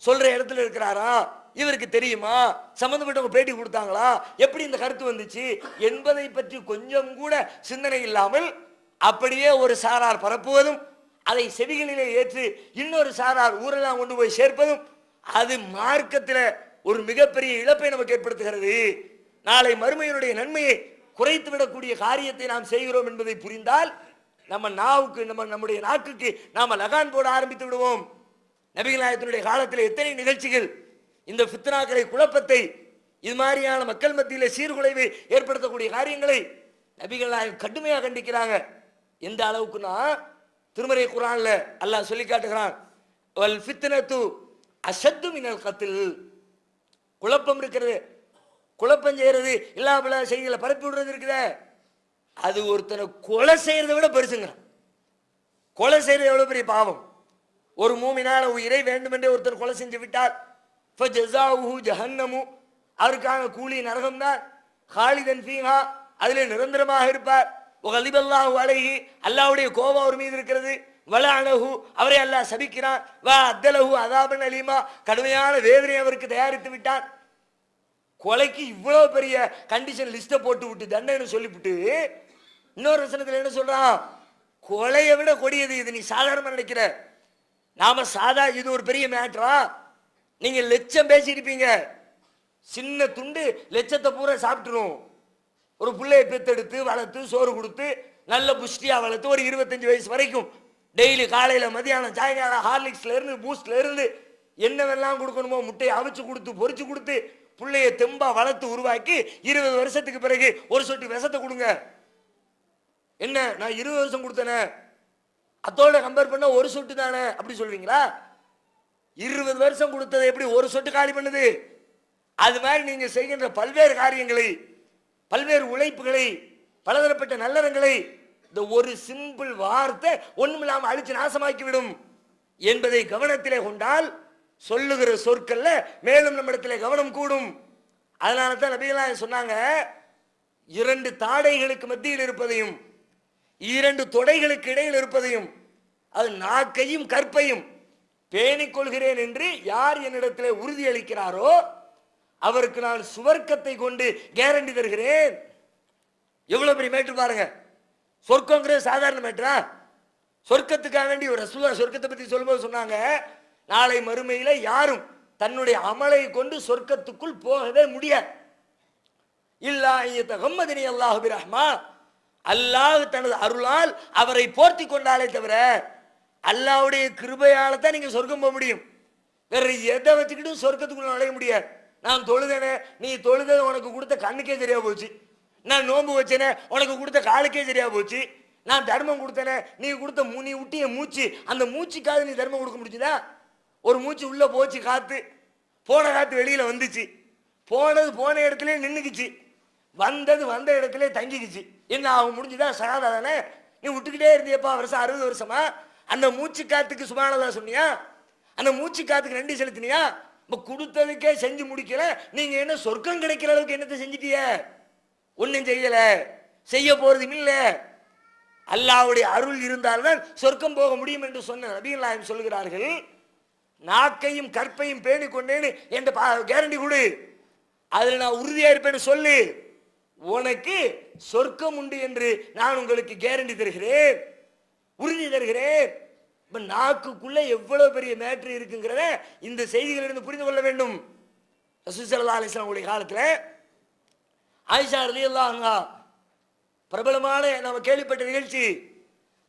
சொல்ற இடத்துல இருக்கிறாரா, இவருக்கு தெரியுமா, சம்பந்தப்பட்டவங்க பேட்டி கொடுத்தாங்களா, எப்படி இந்த கருத்து வந்துச்சு என்பதை பற்றி கொஞ்சம் கூட சிந்தனை இல்லாமல் அப்படியே ஒரு சாரார் பரப்புவதும், அதை செவிகளிலே ஏற்று இன்னொரு சாரார் ஊரெல்லாம் கொண்டு போய் சேர்ப்பதும், அது மார்க்கத்தில் ஒரு மிகப்பெரிய இழப்பை நமக்கு ஏற்படுத்துகிறது. நாளை மறுமையினுடைய நன்மையை குறைத்து விடக்கூடிய காரியத்தை நாம் செய்கிறோம் என்பதை புரிந்தால் நம்முடைய நாக்குக்கு நாம லகான் போட ஆரம்பித்து விடுவோம். நபிகள் நாயகத்தினுடைய காலத்தில் எத்தனை நிகழ்ச்சிகள் இந்த ஃபித்னாக்களை, குழப்பத்தை, இது மாதிரியான மக்கள் மத்தியில் சீர்குலைவை ஏற்படுத்தக்கூடிய காரியங்களை நபிகள் நாயகம் கடுமையாக கண்டிக்கிறாங்க. எந்த அளவுக்குன்னா, திருமறை குர்ஆன்ல அல்லாஹ் சொல்லி காட்டுகிறான், வல் ஃபித்னத்து அஷத்து மினல் கத்ல். குழப்பம் இருக்கிறது, குழப்பம் செய்யறது, இல்லாமல செய்திகளை பரப்பி விடுறது இருக்குதே, அது ஒருத்தனை கொலை செய்யறதை விட பெருசுங்க. கொலை செய்யறது எவ்வளவு பெரிய பாவம். ஒரு மூமினான உயிரை வேண்டுமென்றே ஒருத்தர் கொலை செஞ்சு விட்டார், ஜஹன்னமு, அவருக்கான கூலி நரகம் தான், ஹாலிதன் ஃபீஹா, அதிலே நிரந்தரமாக இருப்பார், வகலிபல்லாஹு அலைஹி, அல்லாஹ்வுடைய கோபம் அவர் மீது இருக்கிறது, வலஅனஹு, அவரை அல்லாஹ் சபிக்கிறான், வ அத்தலஹு அஸாபன் அலீமா, கடுமையான வேதனை அவருக்கு தயாரித்து விட்டான். கொலைக்கு இவ்வளவு பெரிய கண்டிஷன் லிஸ்ட போட்டு விட்டு தண்டனை சொல்லிவிட்டு இன்னொரு வசனத்தில் என்ன சொல்றான், கொலையை விட கொடியது இது, நீ சாதாரணமா நினைக்கிற, நாம இது ஒரு பெரிய மேட்டரா, நீங்க லட்சம் பேசியிருப்பீங்க, சின்ன துண்டு லட்சத்தை பூரா சாப்பிட்டுரும். ஒரு பிள்ளையை பெத்தெடுத்து வளர்த்து சோறு கொடுத்து நல்ல புஷ்டியா வளர்த்து ஒரு 25 வயசு வரைக்கும் டெய்லி காலையில மதியானம் சாயங்காலம் ஹார்லிக்ஸ்ல இருந்து பூஸ்ட்ல இருந்து என்னவெல்லாம் கொடுக்கணுமோ முட்டையை அவிச்சு கொடுத்து பொரிச்சு கொடுத்து பிள்ளைய தெம்பா வளர்த்து உருவாக்கி 20 வருஷத்துக்கு பிறகு ஒரு சொட்டு விஷத்தை கொடுங்க. என்ன, நான் 20 வருஷம் கொடுத்தேனே, அதோட கம்பேர் பண்ண ஒரு சொட்டு தானே அப்படி சொல்வீங்களா? 20 வருஷம் கொடுத்ததை எப்படி ஒரு சொட்டு காலி பண்ணுது? அது மாதிரி நீங்க செய்கின்ற பல்வேறு காரியங்களை, பல்வேறு உழைப்புகளை, பலதரப்பட்ட நல்லறங்களை இந்த ஒரு சிம்பிள் வார்த்தை ஒண்ணுமில்லாம அழிச்சு நாசமாக்கிவிடும் என்பதை கவனத்திலே கொண்டால் சொல்லுகிற சொற்கள்ல மேலும் நம்மிடத்திலே கவனம் கூடும். அதனால தான் நபிகள் நாயகம் சொன்னாங்க, 2 தாடைகளுக்கு மத்தியில் இருப்பதையும் இரண்டு தொடைகளுக்கு இடையில் இருப்பதையும் அது நாக்கையும் கற்பையும் பேணிக் கொள்கிறேன் என்று யார் என்னிடத்தில் உறுதியளிக்கிறாரோ அவருக்கு நான் சுவர்க்கத்தை கொண்டு கேரண்டி தருகிறேன். எவ்வளவு பெரிய மேட்ரு பாருங்க. சொர்க்கங்கிறது சாதாரண மேட்டரா? சொர்க்கத்துக்காக வேண்டி ஒரு ரசூலுல்லாஹ் சொர்க்கத்தை பத்தி சொல்லும்போது சொன்னாங்க, நாளை மறுமையில யாரும் தன்னுடைய அமலை கொண்டு சொர்க்கத்துக்குள் போகவே முடியாது. இல்லா ஐயத்தகம்மதினி அல்லாஹு பிரஹ்மா, அல்லாஹ் தனது அருளால் அவரை போர்த்தி கொண்டாலே தவிர அல்லாஹ்வுடைய கிருபையால தான் நீங்க சொர்க்கம் போக முடியும். வேற எதை வச்சுக்கிட்டும் சொர்க்கத்துக்குள்ள நுழைய முடியாது. நான் தொழுதேனே, நீ தொழுதது உனக்கு கொடுத்த கண்ணுக்கே சரியா போச்சு. நான் நோன்பு வச்சேனே, உனக்கு கொடுத்த காலுக்கே சரியா போச்சு. நான் தர்மம் கொடுத்தேனே, நீ கொடுத்த நீ விட்டிய மூச்சு, அந்த மூச்சுக்காக நீ தர்மம் கொடுக்க முடிச்சுதா? ஒரு மூச்சு உள்ள போச்சு, காத்து போன காத்து வெளியில வந்துச்சு, போனது போன இடத்துல நின்றுக்குச்சு, வந்தது வந்த இடத்துல தங்கிக்குச்சு. என்ன ஆகும்? முடிஞ்சுதா? சகாதா தானே? நீ விட்டுக்கிட்டே இருந்தியப்பா வருஷம் 60 வருஷமா. அந்த மூச்சு காத்துக்கு சுப்ஹானல்லாஹ் சொன்னியா? அந்த மூச்சு காத்துக்கு நன்றி செலுத்தினியா? கொடுத்ததுக்கே செஞ்சு முடிக்கல, நீங்க என்ன சொர்க்கம் கிடைக்கிற அளவுக்கு என்னத்தை செஞ்சிட்டிய? ஒன்னும் செய்யல, செய்ய போறதும் இல்ல. அல்லாஹ்வுடைய அருள் இருந்தால்தான் சொர்க்கம் போக முடியும் என்று சொன்ன நபிகள் நாயகம் சொல்கிறார்கள், நாக்கையும் கற்பையும் பேணி கொண்டேன்னு என்ற கேரண்டி கொடு, அதுல நான் உறுதியா இருப்பேன்னு சொல்லு, உனக்கு சொர்க்கம் உண்டு என்று நான் உங்களுக்கு கேரண்டி தருகிறேன், உறுதி தருகிறேன். நாக்குக்குள்ள எவ்வளவு பெரிய மேட்ரு இருக்குங்கிறத இந்த செய்திகளிலிருந்து புரிந்து கொள்ள வேண்டும். ரசூல் ஸல்லல்லாஹு அலைஹி வஸல்லம் உடைய காலத்துல ஆயிஷா ரலியல்லாஹு அன்ஹா பிரபலமான நம்ம கேள்விப்பட்ட நிகழ்ச்சி,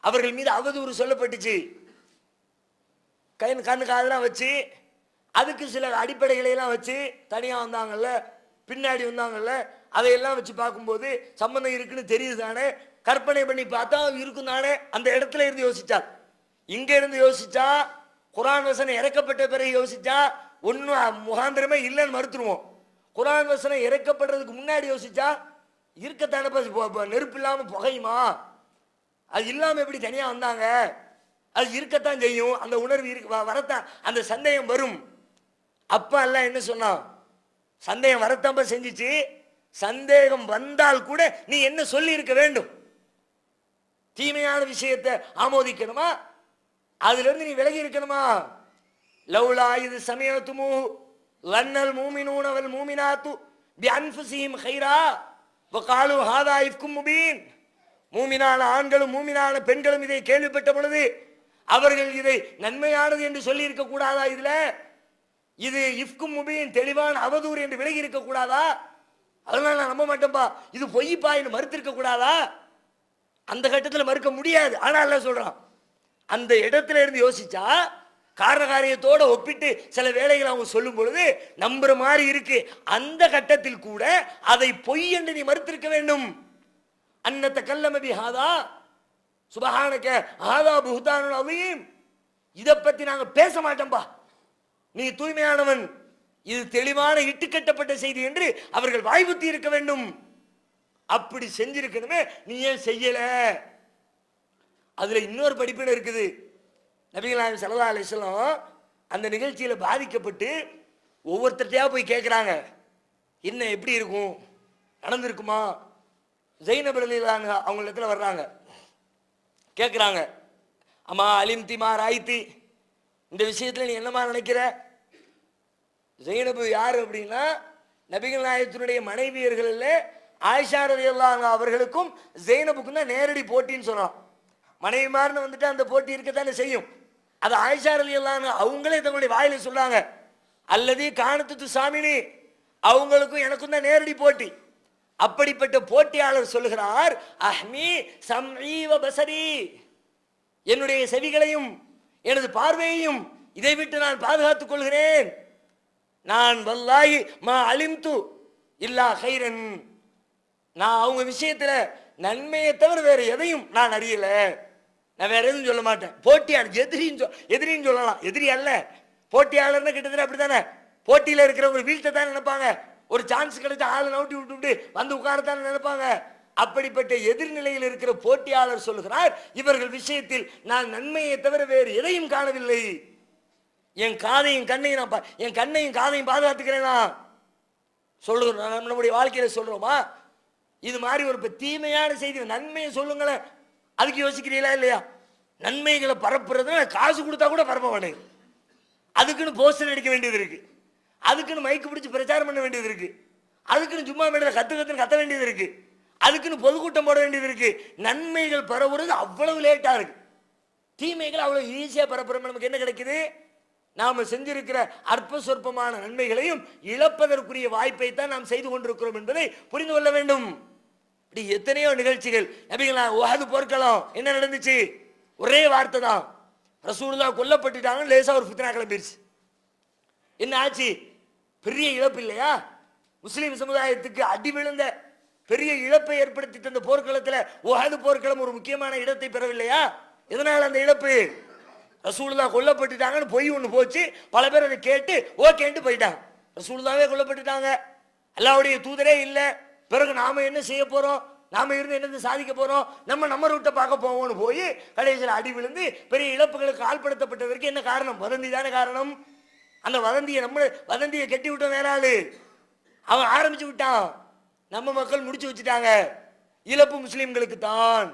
அவர்கள் மீது அவதூறு சொல்லப்பட்டுச்சு. கண்ணு காதெல்லாம் வச்சு அதுக்கு சில அடிப்படைகளை எல்லாம் வச்சு தனியா வந்தாங்கல்ல, பின்னாடி வந்தாங்கல்ல, அதையெல்லாம் வச்சு பார்க்கும்போது சம்பந்தம் இருக்குன்னு தெரியுது தானே, கற்பனை பண்ணி பார்த்தா இருக்கும் தானே. அந்த இடத்துல இருந்து யோசிச்சால், இங்க இருந்து யோசிச்சா, குர்ஆன் வசனம் இறக்கப்பட்ட பிறகு யோசிச்சா ஒன்னும் முகாந்திரமே இல்லைன்னு மறுத்துருவோம். குர்ஆன் வசனம் இறக்கப்படுறதுக்கு முன்னாடி யோசிச்சா இருக்கத்தான நெருப்பு இல்லாம புகையுமா? அது இல்லாம எப்படி தனியா வந்தாங்க? அது இருக்கத்தான் செய்யும், அந்த உணர்வு வரத்தான், அந்த சந்தேகம் வரும். அப்ப எல்லாம் என்ன சொன்னான்? சந்தேகம் வரத்தாம செஞ்சிச்சு. சந்தேகம் வந்தால் கூட நீ என்ன சொல்லி இருக்க வேண்டும்? தீமையான விஷயத்தை ஆமோதிக்கணுமா? அதுல இருந்து நீ விலகி இருக்கணுமா? லவ்லா இது சமயத்துமு லன்னல் மூமினூன வல் மூமினாத்து பிஅன்ஃபுஸிஹிம் கைரா வகாலு ஹாதா இஃப்கும் முபீன். மூமினான ஆண்களும் மூமினான பெண்களும் இதை கேள்விப்பட்ட பொழுது அவர்கள் இதை நன்மையானது என்று சொல்லி இருக்க கூடாதா? இதுல இது இஃப்கும் முபீன், தெளிவான அவதூறு என்று விலகி இருக்க கூடாதா? அதனால நான் நம்ப மாட்டேன்பா, இது பொய்ப்பா என்று மறுத்திருக்க கூடாதா? அந்த கட்டத்தில் மறுக்க முடியாது. ஆனா அல்லாஹ் சொல்றான், அந்த இடத்துல இருந்து யோசிச்சா காரணகாரியத்தோட ஒப்பிட்டு சில வேளைகள் அவங்க சொல்லும் பொழுது நம்புற மாதிரி இருக்கு. அந்த கட்டத்தில் கூட அதை பொய் என்று நீ மறுத்திருக்க வேண்டும். அன்னத கல்லம பிஹாதா சுபஹானக ஹாதா புஹ்தானுன் அலீம், இதை பத்தி நாங்க பேச மாட்டோம்பா, நீ தூய்மையானவன், இது தெளிவான இட்டுக்கட்டப்பட்ட செய்தி என்று அவர்கள் வாய்ப்புத்தி இருக்க வேண்டும். அப்படி செஞ்சிருக்கணுமே, நீ ஏன் செய்யல? அதுல இன்னொரு படிப்பினை இருக்குது. நபிகள் நாயகம் ஸல்லல்லாஹு அலைஹி வஸல்லம் அந்த நிகழ்ச்சியில பாதிக்கப்பட்டு ஒவ்வொருத்தரையா போய் கேட்கிறாங்க, என்ன எப்படி இருக்கும், நடந்திருக்குமா? ஸைனப் ரலியல்லாஹு அன்ஹா அவங்க இடத்துல வர்றாங்க, கேட்குறாங்க, அம்மா அலிம்திமா ராய்த்தி, இந்த விஷயத்துல நீ என்னமா நினைக்கிற? ஸைனப் யார் அப்படின்னா நபிகள் நாயகத்தினுடைய மனைவியர்கள் ஆயிஷா ரலியல்லாஹு அன்ஹா அவர்களுக்கும் ஸைனபுக்கும் தான் நேரடி போட்டின்னு சொன்னான். மனைவிமார்னு வந்துட்டு அந்த போட்டி இருக்கத்தானே செய்யும். அது ஆயிஷா ரலியல்லாஹு அன்ஹா அவங்களே தங்களுடைய வாயில சொல்றாங்க, அல்லது காணத்து சாமினி, அவங்களுக்கும் எனக்கும் தான் நேரடி போட்டி. அப்படிப்பட்ட போட்டியாளர் சொல்லுகிறார், அஹ்மி சம்இ வ பஸரி, என்னுடைய செவிகளையும் எனது பார்வையையும் இதை விட்டு நான் பாதுகாத்துக் கொள்கிறேன். நான் வல்லாஹி மா அலிம்து இல்லா கைரன், நான் அவங்க விஷயத்துல நன்மையை தவிர வேற எதையும் நான் அறியல, நான் வேற எதுவும் சொல்ல மாட்டேன். போட்டியாளர் எதிரின்னு சொல்லலாம், எதிரி அல்ல, போட்டியாளர்னு கிட்டத்தட்ட அப்படித்தானே. போட்டியில இருக்கிறவங்க வீழ்த்த தான் நினைப்பாங்க, ஒரு சான்ஸ் கிடைச்சா ஆளை நவுட்டி விட்டு வந்து உட்காரத்தானே நினைப்பாங்க. அப்படிப்பட்ட எதிர்நிலையில் இருக்கிற போட்டியாளர் சொல்லுகிறார், இவர்கள் விஷயத்தில் நான் நன்மையை தவிர வேறு எதையும் காணவில்லை, என் காதையும் கண்ணையும் நான் என் கண்ணையும் காதையும் பாதுகாத்துக்கிறேனா? சொல்லுகிறோம், நம்முடைய வாழ்க்கையில சொல்றோமா? இது மாதிரி ஒரு தீமையான செய்தி, நன்மையை சொல்லுங்களேன், அதுக்கு யோசிக்கிறீங்களா இல்லையா? நன்மைகளை பரப்புறது காசு கொடுத்தா கூட பரப்ப வேணும். அதுக்குன்னு போஸ்டர் அடிக்க வேண்டியது இருக்கு, அதுக்குன்னு மைக்கு பிடிச்சி பிரச்சாரம் பண்ண வேண்டியது இருக்கு, அதுக்குன்னு சும்மா மேடையில் கத்த வேண்டியது இருக்கு, அதுக்குன்னு பொதுக்கூட்டம் போட வேண்டியது இருக்கு. நன்மைகள் பரவுறது அவ்வளவு லேட்டா இருக்கு, தீமைகள் அவ்வளவு ஈஸியா பரப்புறோம். நமக்கு என்ன கிடைக்குது? நாம செஞ்சிருக்கிற அற்ப சொற்பமான நன்மைகளையும் இழப்பதற்குரிய வாய்ப்பை தான் நாம் செய்து கொண்டிருக்கிறோம் என்பதை புரிந்து கொள்ள வேண்டும். இப்படி எத்தனையோ நிகழ்ச்சிகள். நபிகளா உஹது போர்க்களம் என்ன நடந்துச்சு? ஒரே வார்த்தை தான், ரசூலுல்லாஹ் கொல்லப்பட்டுட்டாங்க. லேசா ஒரு ஃபித்னா கிளம்பிருச்சு. என்ன ஆச்சு? பெரிய இழப்பு இல்லையா? முஸ்லிம் சமுதாயத்துக்கு அடி விழுந்த பெரிய இழப்பை ஏற்படுத்தி தந்த போர்க்களத்தில் உஹது போர்க்களம் ஒரு முக்கியமான இடத்தை பெறவில்லையா? எதனால் அந்த இழப்பு? ரசூலுல்லாஹ் கொல்லப்பட்டுட்டாங்கன்னு பொய் ஒன்று போச்சு. பல பேர் அதை கேட்டு ஓகேன்ட்டு போயிட்டாங்க. ரசூலுல்லாஹ்வே கொல்லப்பட்டுட்டாங்க, அல்லாஹ்வுடைய தூதரே இல்லை, பிறகு நாம என்ன செய்ய போறோம், நாம இருந்து என்னது சாதிக்க போறோம், நம்ம ரூட்டை பார்க்க போவோம்னு போய் கடைசியில் அடி விழுந்து பெரிய இழப்புகளுக்கு ஆள்படுத்தப்பட்டதற்கு என்ன காரணம்? வதந்தி தானே காரணம். அந்த வதந்தியை கட்டி விட்ட வேற ஆளு அவன் ஆரம்பிச்சு விட்டான். நம்ம மக்கள் முடிச்சு வச்சுட்டாங்க. இழப்பு முஸ்லிம்களுக்கு தான்.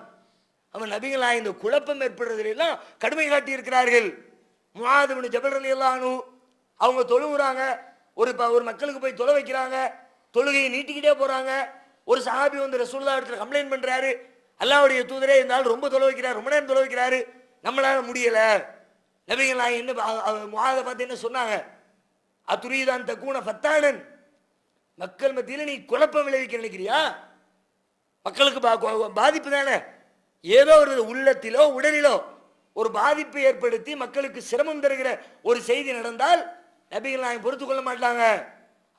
அவன் நபிகளா இந்த குழப்பம் ஏற்படுறதுலாம் கடுமை காட்டி இருக்கிறார்கள். முஆத் இப்னு ஜபல் ரலியல்லாஹு அன்ஹு அவங்க தொழுகிறாங்க, ஒரு மக்களுக்கு போய் தொலை வைக்கிறாங்க, தொழுகையை நீட்டிக்கிட்டே போறாங்க. ஒரு சஹாபி வந்து ரசூலுல்லாஹ் இடத்துல கம்ப்ளைண்ட் பண்றாரு, அல்லாஹ்வுடைய தூதரே இருந்தாலும் ரொம்ப தொலை வைக்கிறார், ரொம்ப நேரம் தொலை வைக்கிறாரு, நம்மளால முடியல. நபிகளா என்ன முஆதை பார்த்து என்ன சொன்னாங்க? அதுரீதான் தக்கூன ஃபத்தானன், மக்கள் மத்தியில் நீ குழப்பம் விளைவிக்க நினைக்கிறியா? மக்களுக்கு பாதிப்பு தானே, ஏதோ ஒரு உள்ளத்திலோ உடலிலோ ஒரு பாதிப்பை ஏற்படுத்தி மக்களுக்கு சிரமம் தருகிற ஒரு செய்தி நடந்தால் நபிகள் நாயகம் பொறுத்து கொள்ள மாட்டாங்க.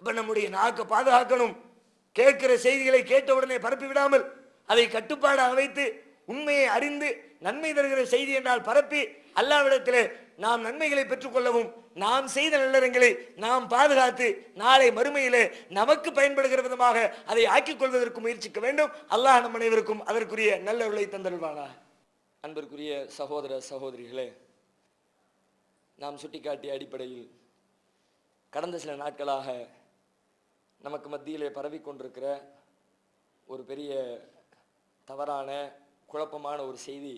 அப்ப நம்முடைய நாக்கை பாதுகாக்கணும். கேட்கிற செய்திகளை கேட்ட உடனே பரப்பி விடாமல் அதை கட்டுப்பாடாக வைத்து உண்மையை அறிந்து நன்மை தருகிற செய்தி என்றால் பரப்பி அல்லாஹ்விடத்திலே நாம் நன்மைகளை பெற்றுக்கொள்ளவும் நாம் செய்த நல்லறங்களை நாம் பாதுகாத்து நாளை மறுமையிலே நமக்கு பயன்படுகிற விதமாக அதை ஆக்கிக் கொள்வதற்கு முயற்சிக்க வேண்டும். அல்லாஹ் நம் அனைவருக்கும் அதற்குரிய நல்லவர்களை தந்தருள்வானாக. அன்பிற்குரிய சகோதர சகோதரிகளே, நாம் சுட்டிக்காட்டிய அடிப்படையில் கடந்த சில நாட்களாக நமக்கு மத்தியிலே பரவி கொண்டிருக்கிற ஒரு பெரிய தவறான குழப்பமான ஒரு செய்தி,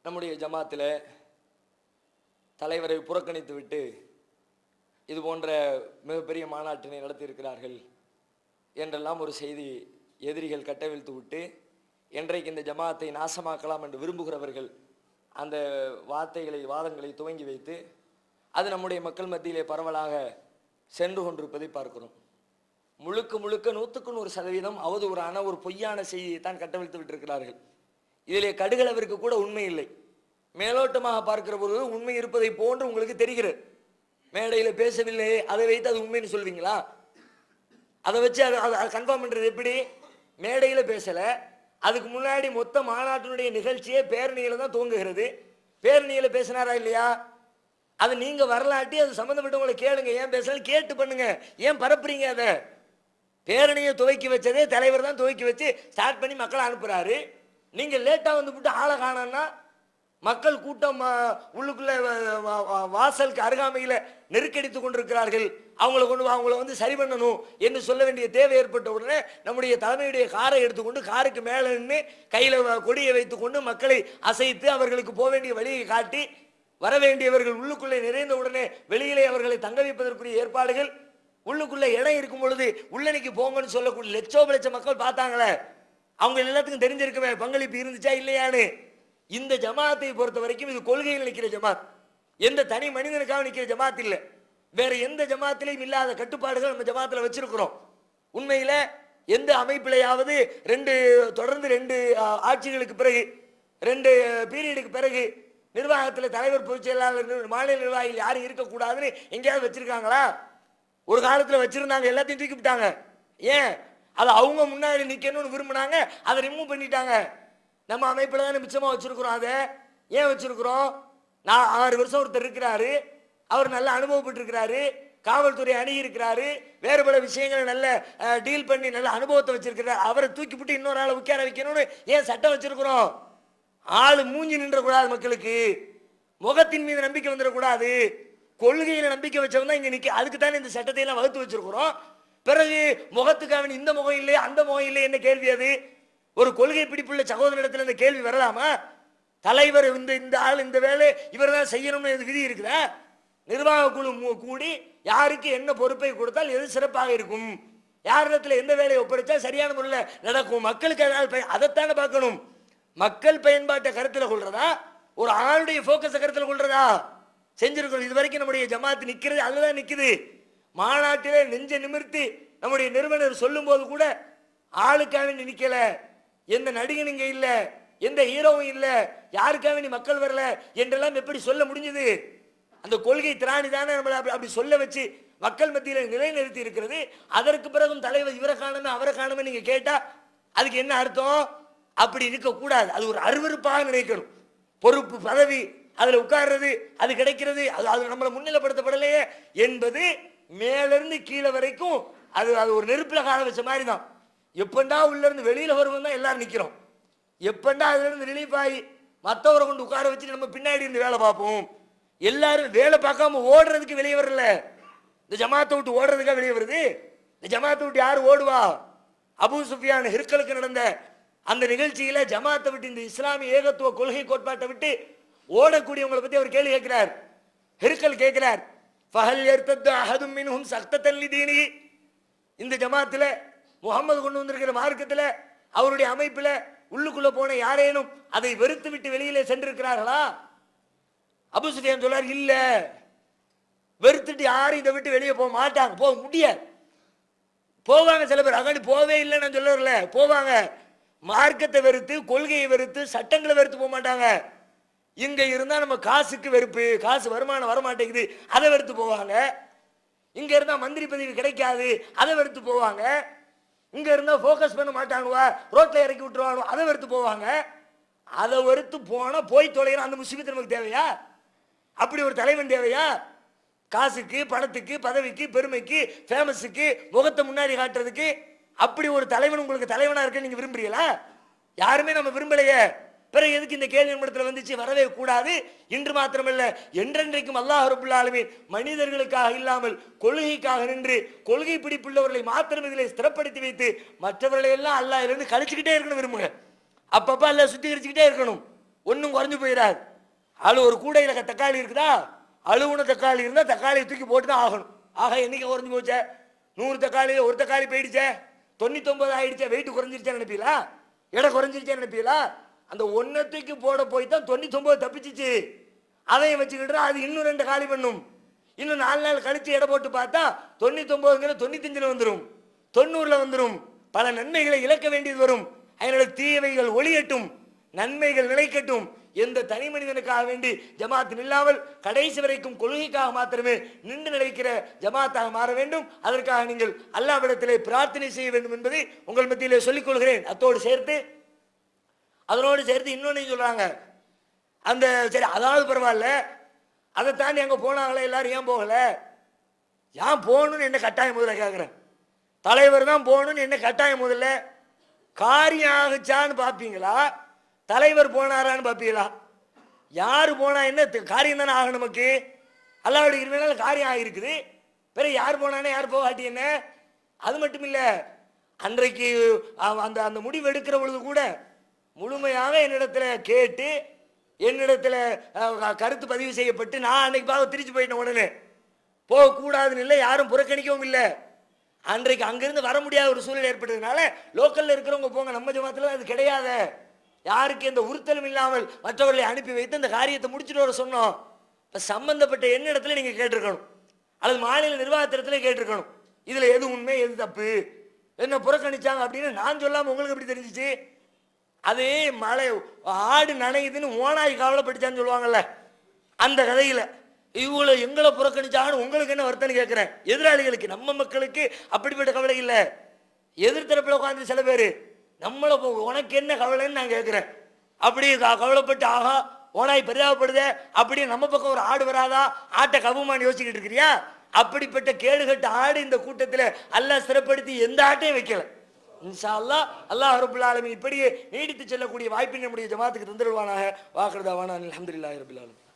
நம்முடைய ஜமாத்தில் தலைவரை புறக்கணித்து விட்டு இது போன்ற மிகப்பெரிய மாநாட்டினை நடத்தியிருக்கிறார்கள் என்றெல்லாம் ஒரு செய்தி எதிரிகள் கட்டவிழ்த்து விட்டு என்றைக்கு இந்த ஜமாத்தை நாசமாக்கலாம் என்று விரும்புகிறவர்கள் அந்த வாதங்களை துவங்கி வைத்து அது நம்முடைய மக்கள் மத்தியிலே பரவலாக சென்று கொண்டிருப்பதை பார்க்கிறோம். முழுக்க 100% அவதூறான ஒரு பொய்யான செய்தியை தான் கட்டவிழ்த்து விட்டிருக்கிறார்கள். இதிலே கடுகளவிற்கு கூட உண்மை இல்லை. மேலோட்டமாக பார்க்கிற பொழுது உண்மை இருப்பதை போன்று உங்களுக்கு தெரிகிறது. மேடையில் பேசவில்லை, அதை வைத்து அது உண்மைன்னு சொல்வீங்களா? அதை வச்சு அதை கன்ஃபார்ம் பண்றது எப்படி? மேடையில் பேசல, அதுக்கு முன்னாடி மொத்த மாநாட்டினுடைய நிகழ்ச்சியே பேரணியில தான் துவங்குகிறது. பேரணியில பேசினாரா இல்லையா? அதை நீங்க வரலாட்டி அது சம்பந்தப்பட்டவங்களை கேளுங்க, ஏன் பேசலாம் கேட்டு பண்ணுங்க, ஏன் பரப்புறீங்க? அதை பேரணியை துவக்கி வச்சதே தலைவர் தான் துவக்கி வச்சு ஸ்டார்ட் பண்ணி மக்களை அனுப்புறாரு. நீங்க லேட்டா வந்து விட்டு ஆளை காணோம்னா மக்கள் கூட்டம் உள்ளுக்குள்ள வாசலுக்கு அருகாமையில் நெருக்கடித்து கொண்டிருக்கிறார்கள், அவங்கள வந்து சரி பண்ணணும் என்று சொல்ல வேண்டிய தேவை ஏற்பட்ட உடனே நம்முடைய தலைமையுடைய காரை எடுத்துக்கொண்டு காருக்கு மேலே நின்று கையில் கொடியை வைத்துக்கொண்டு மக்களை அசைத்து அவர்களுக்கு போக வேண்டிய வழியை காட்டி வர வேண்டியவர்கள் உள்ளுக்குள்ளே நிறைந்த உடனே வெளியிலே அவர்களை தங்க வைப்பதற்குரிய ஏற்பாடுகள், உள்ளுக்குள்ள இடம் இருக்கும் பொழுது உள்ளணிக்கு போங்கன்னு சொல்லக்கூடிய லட்ச மக்கள் பார்த்தாங்களே, அவங்க எல்லாத்துக்கும் தெரிஞ்சிருக்குமே பங்களிப்பு இருந்துச்சா இல்லையான்னு. இந்த ஜமாத்தை பொறுத்த வரைக்கும் இது கொள்கையில் நிற்கிற ஜமாத், எந்த தனி மனிதனுக்காக நிற்கிற ஜமாத் இல்லை. வேற எந்த ஜமாத்திலையும் இல்லாத கட்டுப்பாடுகள் நம்ம ஜமாத்தில் வச்சிருக்கிறோம். உண்மையில எந்த அமைப்பிலையாவது தொடர்ந்து 2 ஆட்சிகளுக்கு பிறகு 2 பீரியடுக்கு பிறகு நிர்வாகத்தில் தலைவர், பொதுச் செயலாளர், மாநில நிர்வாகிகள் யாரும் இருக்கக்கூடாதுன்னு எங்கேயாவது வச்சிருக்காங்களா? ஒரு காலத்தில் வச்சிருந்தாங்க, எல்லாத்தையும் தூக்கி விட்டாங்க. ஏன்? அதை அவங்க முன்னாடி நிற்கணும்னு விரும்பினாங்க, அதை ரிமூவ் பண்ணிட்டாங்க. நம்ம அமைப்பில் தானே மிச்சமாக வச்சிருக்கிறோம். அதை ஏன் வச்சிருக்கிறோம்? 6 வருஷம் ஒருத்தர் இருக்கிறாரு, அவர் நல்ல அனுபவப்பட்டிருக்கிறாரு, காவல்துறை அணுகி இருக்கிறாரு, வேறு பல விஷயங்களை நல்ல டீல் பண்ணி நல்ல அனுபவத்தை வச்சிருக்கிறார். அவரை தூக்கி விட்டு இன்னொரு ஆளை உட்கார வைக்கணும்னு ஏன் சட்டம் வச்சிருக்கிறோம்? ஆளு மூஞ்சி நின்றக்கூடாது, மக்களுக்கு முகத்தின் மீது நம்பிக்கை வந்துடக்கூடாது, கொள்கையில நம்பிக்கை வச்சவங்க தான் இங்க நிக்க. அதுக்கு தானே இந்த சட்டத்தை எல்லாம் வகுத்து வச்சிருக்கிறோம். பிறகு முகத்துக்காக இந்த முகம் இல்லை அந்த முகம் இல்லை என்ன கேள்வி அது? ஒரு கொள்கை பிடிப்புள்ள சகோதரனிடத்தில் இந்த கேள்வி வரலாமா? தலைவர் இந்த ஆள் இந்த வேலை இவர் தான் செய்யணும்னு விதி இருக்குதா? நிர்வாக குழு கூடி யாருக்கு என்ன பொறுப்பை கொடுத்தால் எது சிறப்பாக இருக்கும், யாரிடத்துல எந்த வேலையை ஒப்படைச்சா சரியான முறையில் நடக்கும், மக்களுக்கு அதைத்தானே பார்க்கணும். மக்கள் பயன்பாட்டை கருத்தில் கொள்றதா, ஒரு ஆளுடைய போக்கஸை கருத்தில் கொள்றதா செஞ்சிருக்கணும். இது வரைக்கும் நம்முடைய ஜமாத்து நிக்கிறது அதுதான் நிக்குது. மாநாட்டிலே நெஞ்ச நிமிர்த்தி நம்முடைய நிறுவனர் சொல்லும் போது கூட ஆளுக்காக நிக்கல, எந்த நடிகன் இங்க இல்ல, எந்த ஹீரோவும் இல்ல, யாருக்காக நீ மக்கள் வரல என்றெல்லாம் எப்படி சொல்ல முடிஞ்சது? அந்த கொள்கை திராணி தானே நம்மளை அப்படி சொல்ல வச்சு மக்கள் மத்தியில் நிலைநிறுத்தி இருக்கிறது. அதற்கு பிறகும் தலைவர் இவரை காணுமே அவரை காணுமே நீங்க கேட்டா அதுக்கு என்ன அர்த்தம்? அப்படி இருக்க கூடாது. அது ஒரு அருவருப்பாக நினைக்கணும். பொறுப்பு பதவி அதுல உட்கார்றது அது கிடைக்கிறது அது நம்மளை முன்னிலைப்படுத்தப்படலையே என்பது மேலிருந்து கீழே வரைக்கும் அது அது ஒரு நெருப்புல கால வச்ச மாதிரி தான். எப்பண்டா உள்ள இருந்து வெளியில வருவோம் தான் எல்லாரும் நிக்கிறோம். எப்பண்டா அதுல இருந்து ரிலீஃப் ஆகி மற்றவரை கொண்டு உட்கார வச்சு நம்ம பின்னாடி இருந்து வேலை பார்ப்போம். எல்லாரும் வேலை பார்க்காம ஓடுறதுக்கு வெளியே வரல. இந்த ஜமாத்தை விட்டு ஓடுறதுக்காக வெளியே வருது. இந்த ஜமாத்தை விட்டு யாரு ஓடுவா? அபூ சுஃபியான் ஹிர்கலுக்கு நடந்த அந்த நிகழ்ச்சியில ஜமாத்தை விட்டு இந்த இஸ்லாமிய ஏகத்துவ கொள்கை கோட்பாட்டை விட்டு ஓடக்கூடியவங்களை பத்தி அவர் கேள்வி கேட்கிறார். ஹிர்கல் கேட்கிறார், ஃபஹல் யர்தத்து அஹதும் மின்ஹும் சக்தத்தன் லிதீனி, இந்த ஜமாத்துல முகமது கொண்டு வந்திருக்கிற மார்க்கத்துல அவருடைய அமைப்புல உள்ளுக்குள்ள போன யாரேனும் அதை வெறுத்து விட்டு வெளியிலே சென்றிருக்கிறார்களா? அபூ சுஃபியான் சொல்றார், இல்ல, வெறுத்துட்டு யாரும் இதை விட்டு வெளியே போக மாட்டாங்க, போக முடியாது. போவாங்க சில பேர், அகாண்டி போவே இல்லைன்னு நான் சொல்லல, போவாங்க. மார்க்கத்தை வெறுத்து கொள்கையை வெறுத்து சட்டங்களை வெறுத்து போக மாட்டாங்க. இங்க இருந்தா நம்ம காசுக்கு வெறுப்பு, காசு வருமானம் வரமாட்டேங்குது அதை வெறுத்து போவாங்க. இங்க இருந்தா மந்திரி பதவி கிடைக்காது அதை வெறுத்து போவாங்க. இங்க இருந்தா போக்கஸ் பண்ண மாட்டானுவா, ரோட்ல இறக்கி விட்டுருவாங்க அதை வெறுத்து போவாங்க. அதை வெறுத்து போனா போய் தொலைகிற அந்த முஸ்லிமத்து நமக்கு தேவையா? அப்படி ஒரு தலைவன் தேவையா? காசுக்கு பணத்துக்கு பதவிக்கு பெருமைக்கு ஃபேமஸுக்கு முகத்தை முன்னாடி காட்டுறதுக்கு அப்படி ஒரு தலைவன் உங்களுக்கு தலைவனா இருக்க நீங்க விரும்புறீங்களா? யாருமே நம்ம விரும்பலையே. பிறகு எதுக்கு இந்த கேள்வி நம்மிடத்தில் வந்துச்சு? வரவே கூடாது. இன்று மாத்திரமல்ல என்றென்றைக்கும் அல்லாஹ் ரப்புல் ஆலமீன் மனிதர்களுக்காக இல்லாமல் கொள்கைக்காக நின்று கொள்கை பிடிப்புள்ளவர்களை மாத்திரம் இதில் ஸ்திரப்படுத்தி வைத்து மற்றவர்களை எல்லாம் அல்லாஹ் இருந்து கழிச்சுக்கிட்டே இருக்கணும் விரும்புங்க. அப்பப்ப எல்லாம் சுத்திகரிச்சுக்கிட்டே இருக்கணும், ஒன்றும் குறைஞ்சு போயிடாது. அது ஒரு கூடையில தக்காளி இருக்குதா, அழுவுன தக்காளி இருந்தா தக்காளியை தூக்கி போட்டு தான் ஆகணும். ஆக என்னைக்கு குறைஞ்சு போச்சே? 100 தக்காளி ஒரு தக்காளி போயிடுச்சே, 99 ஆயிடுச்சே, வெயிட் குறைஞ்சிருச்சேன்னு நினைப்பீங்களா? எடை குறைஞ்சிருச்சேன்னு நினைப்பீங்களா? அந்த ஒன்றை தூக்கி போட போய் தான் 99 தப்பிச்சிச்சு. அதையும் வச்சுக்கிட்டு அது இன்னும் 2 காலி பண்ணும். இன்னும் 4 நாள் கழிச்சு எடை போட்டு பார்த்தா 99 95 வந்துடும், 90 வந்துடும். பல நன்மைகளை இழக்க வேண்டியது வரும். அதனால தீயவைகள் ஒளியட்டும், நன்மைகள் நிலைக்கட்டும். எந்த தனி மனிதனுக்காக வேண்டி ஜமாத் இல்லாமல் கடைசி வரைக்கும் கொள்கைக்காக மாத்திரமே நின்று நிலைக்கிற ஜமாத்தாக மாற வேண்டும். அதற்காக நீங்கள் அல்லாஹ்விடத்திலே பிரார்த்தனை செய்ய வேண்டும் என்பதை உங்கள் மத்தியிலே சொல்லிக் கொள்கிறேன். அதனோடு சேர்த்து இன்னொன்னு சொல்றாங்க, அந்த சரி அதாவது பரவாயில்ல, அதை தாண்டி அங்க போனாங்களே எல்லாரும் ஏன் போகல? ஏன் போகணும்னு என்ன கட்டாயம் முதல்ல கேட்கிறேன். தலைவர் தான் போகணும்னு என்ன கட்டாயம் முதல்ல? காரியம் ஆகுச்சான்னு பார்ப்பீங்களா, தலைவர் போனாரான்னு பார்ப்பீங்களா? யாரு போனா என்ன காரியம் தானே ஆகும் நமக்கு. அல்லாஹ்வுடைய கிருபையினால காரியம் ஆகிருக்குது. பிறகு யார் போனானே யார் போகாட்டி என்ன? அது மட்டும் இல்லை, அன்றைக்கு அந்த அந்த முடிவு எடுக்கிற பொழுது கூட முழுமையாக என்னிடத்துல கேட்டு என்னிடத்துல கருத்து பதிவு செய்யப்பட்டு நான் அன்னைக்கு பார்க்க திருச்சி போயிட்டேன். உடனே போகக்கூடாதுன்னு இல்லை, யாரும் புறக்கணிக்கவும் இல்லை. அன்றைக்கு அங்கிருந்து வர முடியாத ஒரு சூழ்நிலை ஏற்பட்டதுனால லோக்கல்ல இருக்கிறவங்க போங்க, நம்ம ஜமாத்துல அது கிடையாது. யாருக்கு எந்த உறுத்தலும் இல்லாமல் மற்றவர்களை அனுப்பி வைத்து அந்த காரியத்தை முடிச்சுட்டு வர சொன்னோம். இப்போ சம்பந்தப்பட்ட என்ன இடத்துல நீங்க கேட்டிருக்கணும், அல்லது மாநில நிர்வாகத்திடத்துல கேட்டிருக்கணும், இதுல எது உண்மை எது தப்பு, என்ன புறக்கணிச்சாங்க அப்படின்னு நான் சொல்லாம உங்களுக்கு எப்படி தெரிஞ்சிச்சு? அதே மழை ஆடு நனையுதுன்னு ஓனாய் கவலைப்பட்டுச்சான்னு சொல்லுவாங்கல்ல, அந்த கதையில இவ்வளவு எங்களை புறக்கணிச்சாங்கன்னு உங்களுக்கு என்ன வருத்தம்னு கேட்கிறேன். எதிராளிகளுக்கு, நம்ம மக்களுக்கு அப்படிப்பட்ட கவலை இல்லை. எதிர்த்தரப்புல உட்காந்து சில பேர் நம்மளை உனக்கு என்ன கவலைன்னு நான் கேட்கிறேன். அப்படி கவலைப்பட்டு ஆகா ஓனாய் பெரிதாகப்படுதே அப்படியே நம்ம பக்கம் ஒரு ஆடு வராதா, ஆட்டை கவுமான்னு யோசிச்சுக்கிட்டு இருக்கிறியா? அப்படிப்பட்ட கேடுகட்ட ஆடு இந்த கூட்டத்தில் அல்லாஹ் சிறப்படுத்தி எந்த ஆட்டையும் வைக்கல. இன்ஷா அல்லாஹ் அல்லாஹ் ரப்புல் ஆலமீன் இப்படியே நீடித்து செல்லக்கூடிய வாய்ப்பினை நம்முடைய ஜமாத்துக்கு தந்துடுவானாக. வாக்குறதாவான அல்ஹம்துலில்லாஹி ரப்பில் ஆலமீன்.